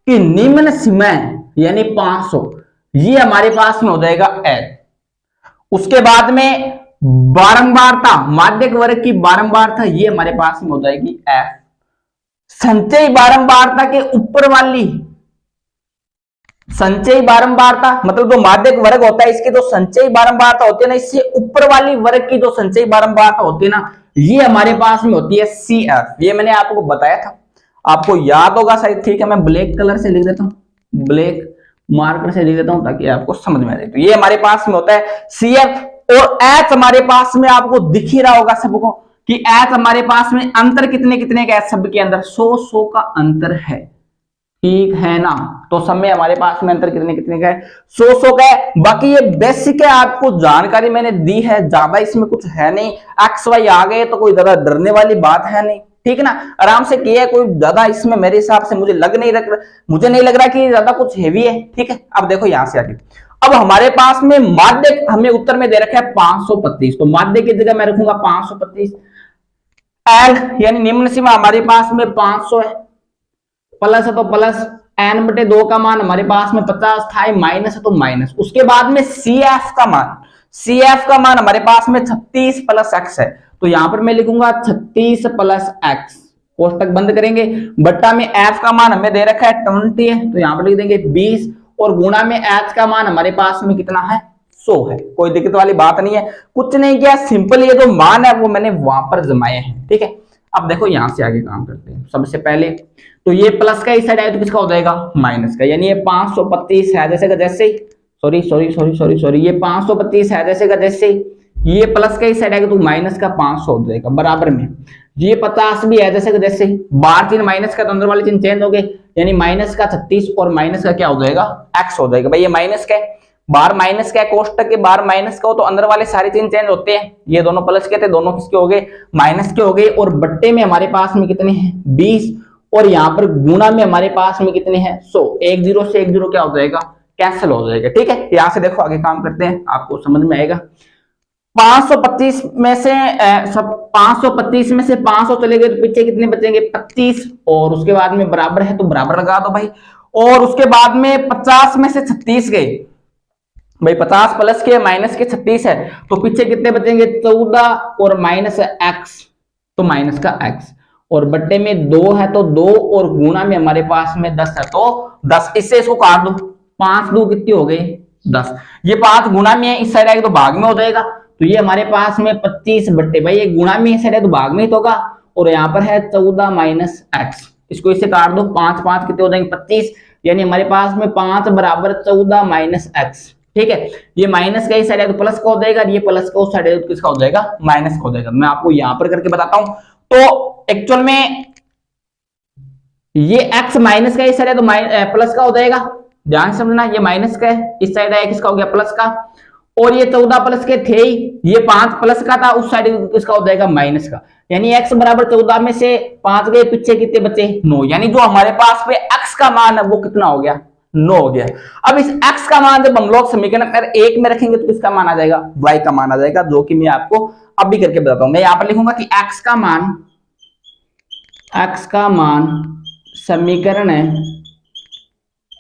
की निम्न सीमा है यानी 500, ये हमारे पास में हो जाएगा L। उसके बाद में बारंबारता, माध्यक वर्ग की बारंबारता, ये हमारे पास में हो जाएगी F। संचयी बारंबारता के ऊपर वाली, संचयी बारंबारता मतलब जो माध्यक वर्ग होता है इसकी जो संचयी बारंबारता होती है ना, इससे ऊपर वाली वर्ग की जो संचयी बारंबारता होती है ना, ये हमारे पास में होती है CF। ये मैंने आपको बताया था, आपको याद होगा शायद। ठीक है, मैं ब्लैक कलर से लिख देता हूं, ब्लैक मार्कर से लिख देता हूं ताकि आपको समझ में आ जाए। तो ये हमारे पास में होता है CF। और H हमारे पास में आपको दिख ही रहा होगा सबको कि H हमारे पास में अंतर कितने कितने का है, सब के अंदर 100 का अंतर है। ठीक है ना, तो सब में हमारे पास में अंतर कितने कितने का है, 100 का है। बाकी ये बेसिक है, आपको जानकारी मैंने दी है, ज्यादा इसमें कुछ है नहीं। एक्स वाई आ गए तो कोई ज्यादा डरने वाली बात है नहीं। ठीक है ना, आराम से किया, कोई ज्यादा इसमें मेरे हिसाब से मुझे नहीं लग रहा कि ज्यादा कुछ हेवी है। ठीक है, अब देखो यहां से आगे, अब हमारे पास में माध्यक हमें उत्तर में दे रखा है 525, तो माध्यक की जगह मैं रखूंगा 525। एल यानी निम्न सीमा हमारे पास में 500 है, प्लस है तो प्लस, n/2 का मान हमारे पास में 50 था, माइनस है तो माइनस। उसके बाद में CF का मान हमारे पास में 36 + x है, तो यहां पर मैं लिखूंगा 36 + x, कोष्टक बंद करेंगे, बट्टा में f का मान हमें दे रखा है 20 है, तो यहां पर लिख देंगे 20, और गुणा में h का मान हमारे पास में कितना है, 100 है। कोई दिक्कत वाली बात नहीं है, कुछ नहीं किया, सिंपल ये जो मान है वो मैंने वहां पर जमाए हैं। ठीक है, अब देखो यहां से आगे काम करते हैं। सबसे पहले तो ये प्लस का इस साइड आए तो किसका हो जाएगा, माइनस का, यानी ये 525 है जैसे का जैसे ही, सॉरी ये 525 है जैसे का जैसे ही, ये प्लस का इस साइड आएगा तो माइनस का 500 हो जाएगा बराबर में। ये 50 भी है जैसे का जैसे ही, बाहर चिन्ह माइनस का तो अंदर वाले चिन्ह चेंज हो गए, यानी माइनस का 36 और माइनस का क्या हो जाएगा, x हो जाएगा। भाई ये माइनस का है, बाहर माइनस का है, कोष्टक के बाहर माइनस का हो तो अंदर वाले सारे चिन्ह चेंज होते हैं। ये दोनों प्लस के थे, दोनों किसके हो गए, माइनस के हो गए। और बट्टे में हमारे पास में कितने हैं, 20, और यहाँ पर गुणा में हमारे पास में कितने हैं, 100। 1 0 से 1 0 क्या हो जाएगा, कैंसिल हो जाएगा। ठीक है, यहां से देखो आगे काम करते हैं, आपको समझ में आएगा। 525 में से 500 चले गए तो पीछे कितने बचेंगे, 25, और उसके बाद में बराबर है तो बराबर लगा दो भाई। और उसके बाद में 50 में से 36 गए भाई, 50 प्लस के माइनस के 36 है, तो पीछे कितने बचेंगे, 14, और माइनस x तो माइनस का x, और बट्टे में 2 है तो 2, और गुणा में हमारे पास में 10 है तो 10। इससे इसको काट दो, 5 2 कितनी हो गई, 10। ये 5 गुणा में है, इस साइड आएगा तो भाग में हो जाएगा, तो ये हमारे पास में 25 बट्टे, भाई ये गुणा में इस साइड है तो भाग में ही तो होगा, और यहाँ पर है 14 माइनस x। इसको इससे काट दो, 5 5 कितने हो जाएंगे, 25, यानी हमारे पास में 5 बराबर 14 माइनस x। ठीक है, ये माइनस का इस साइड है तो प्लस का हो जाएगा, ये प्लस का उस साइड है तो किसका हो जाएगा, माइनस का हो जाएगा। मैं आपको यहां पर करके बताता हूं। तो एक्चुअल में ये x माइनस का इस साइड है तो प्लस का हो जाएगा, ध्यान से समझना, ये माइनस का है, इस साइड है किसका हो गया, प्लस का, और ये 14 प्लस के थे ही, ये 5 प्लस का था, उस साइड किसका हो जाएगा, माइनस का, यानी x बराबर 14 में से 5 गए, पीछे कितने बचे, 9, यानी जो हमारे पास पे x का मान है वो कितना हो गया, 9 हो गया। अब इस x का मान जब हम लोग समीकरण नंबर 1 में रखेंगे तो किसका मान आ जाएगा, y का मान आ जाएगा, जो कि मैं आपको अब भी करके बताता हूं। मैं यहां पर लिखूंगा कि x का मान समीकरण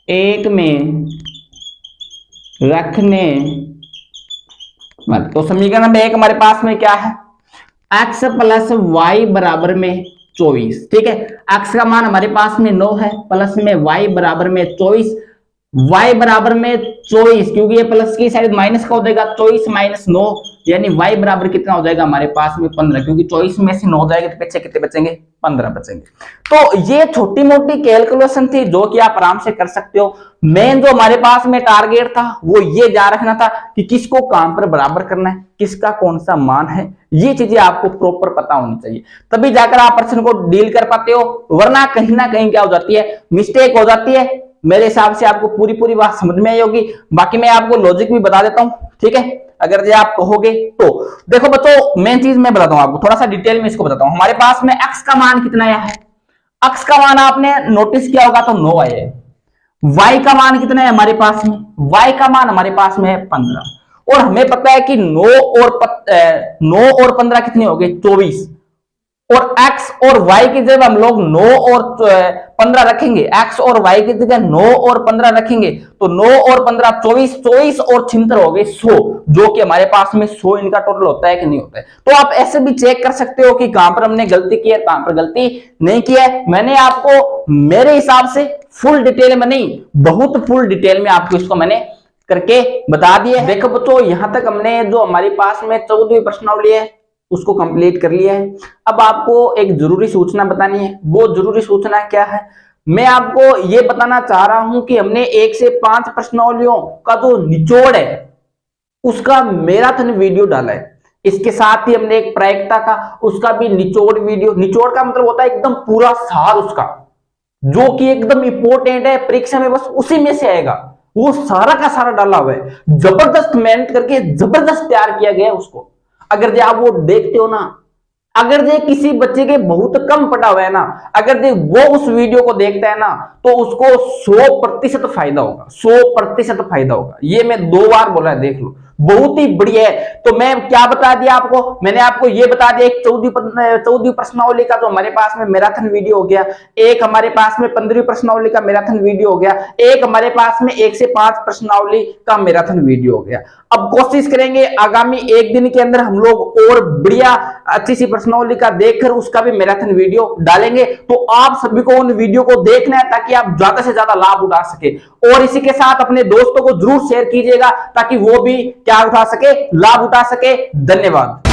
1 में रखने, तो समीकरण नंबर 1 हमारे पास में क्या है, x प्लस वाई बराबर में 24, ठीक है। x का मान हमारे पास में 9 है, प्लस में y बराबर में 24, y बराबर में 24 क्योंकि ये प्लस की साइड माइनस का हो जाएगा, 24 माइनस 9 यानी y बराबर कितना हो जाएगा हमारे पास में 15, क्योंकि 24 में से 9 जाएगा तो पीछे कितने बचेंगे, 15 बचेंगे। तो ये छोटी मोटी कैलकुलेशन थी जो कि आप आराम से कर सकते हो। मेन जो हमारे पास में टारगेट था वो ये ध्यान रखना था कि किसको कहां पर बराबर करना है, किसका कौन सा मान है, ये चीजें आपको प्रॉपर पता होनी चाहिए, तभी जाकर आप प्रश्न को डील कर पाते हो। वरना कहीं ना कहीं क्या हो जाती है, मिस्टेक हो जाती है। मेरे हिसाब से आपको पूरी बात समझ में आई होगी। बाकी मैं आपको लॉजिक भी बता देता हूं, ठीक है, अगर ये आप कहोगे तो। देखो बच्चों, मेन चीज मैं बताता हूं आपको, थोड़ा सा डिटेल में इसको बताता हूं। हमारे पास में x का मान कितना आया है, x का मान आपने नोटिस किया होगा तो 9 आया है। y का मान कितना है हमारे पास में, y का मान हमारे पास में है 15, और हमें पता है कि 9 और 15 कितने हो गए, 24, और x और y की जगह हम लोग 9 और 15 रखेंगे, x और y की जगह 9 और 15 रखेंगे तो 9 और 15 24, 24 और 76 हो गए 100, जो कि हमारे पास में 100 इनका टोटल होता है कि नहीं होता है। तो आप ऐसे भी चेक कर सकते हो कि कहां पर हमने गलती की है, कहां पर गलती नहीं की है। मैंने आपको मेरे हिसाब से फुल डिटेल में नहीं, बहुत फुल डिटेल में आपको इसको मैंने करके बता दिया है। देखो बच्चों, यहां तक हमने जो हमारे पास में 14वीं प्रश्नावली है उसको कंप्लीट कर लिया है। अब आपको एक जरूरी सूचना बतानी है। वो जरूरी सूचना क्या है, मैं आपको ये बताना चाह रहा हूं कि हमने 1 से 5 प्रश्नावलियों का जो निचोड़ है उसका मैराथन वीडियो डाला है। इसके साथ ही हमने एक प्रायिकता का उसका भी निचोड़ वीडियो, निचोड़ का मतलब होता है एकदम पूरा सार उसका, जो कि एकदम इंपॉर्टेंट है, परीक्षा में बस उसी में से आएगा, वो सारा का सारा डाला हुआ है। जबरदस्त मेहनत करके जबरदस्त तैयार किया गया है उसको। अगर जो आप वो देखते हो ना, अगर जो किसी बच्चे के बहुत कम पढ़ा हुआ है ना, अगर जो वो उस वीडियो को देखता है ना तो उसको 100% फायदा होगा, 100% फायदा होगा। ये मैं 2 बार बोला है, देख लो, बहुत ही बढ़िया है। तो मैं क्या बता दिया आपको, मैंने आपको ये बता दिया एक 14वीं प्रश्नावली का तो हमारे पास में मैराथन वीडियो हो गया, एक हमारे पास में 15वीं प्रश्नावली का मैराथन वीडियो हो गया, एक हमारे पास में 1 से 5 प्रश्नावली का मैराथन वीडियो हो गया। अब कोशिश करेंगे आगामी 1 दिन के अंदर हम लोग और बढ़िया अच्छी सी प्रश्नावली का देखकर उसका भी मैराथन वीडियो डालेंगे। तो आप सभी को उन वीडियो को देखना है ताकि आप ज्यादा से ज्यादा लाभ उठा सके, और इसी के साथ अपने दोस्तों को जरूर शेयर कीजिएगा ताकि वो भी क्या उठा सके, लाभ उठा सके। धन्यवाद।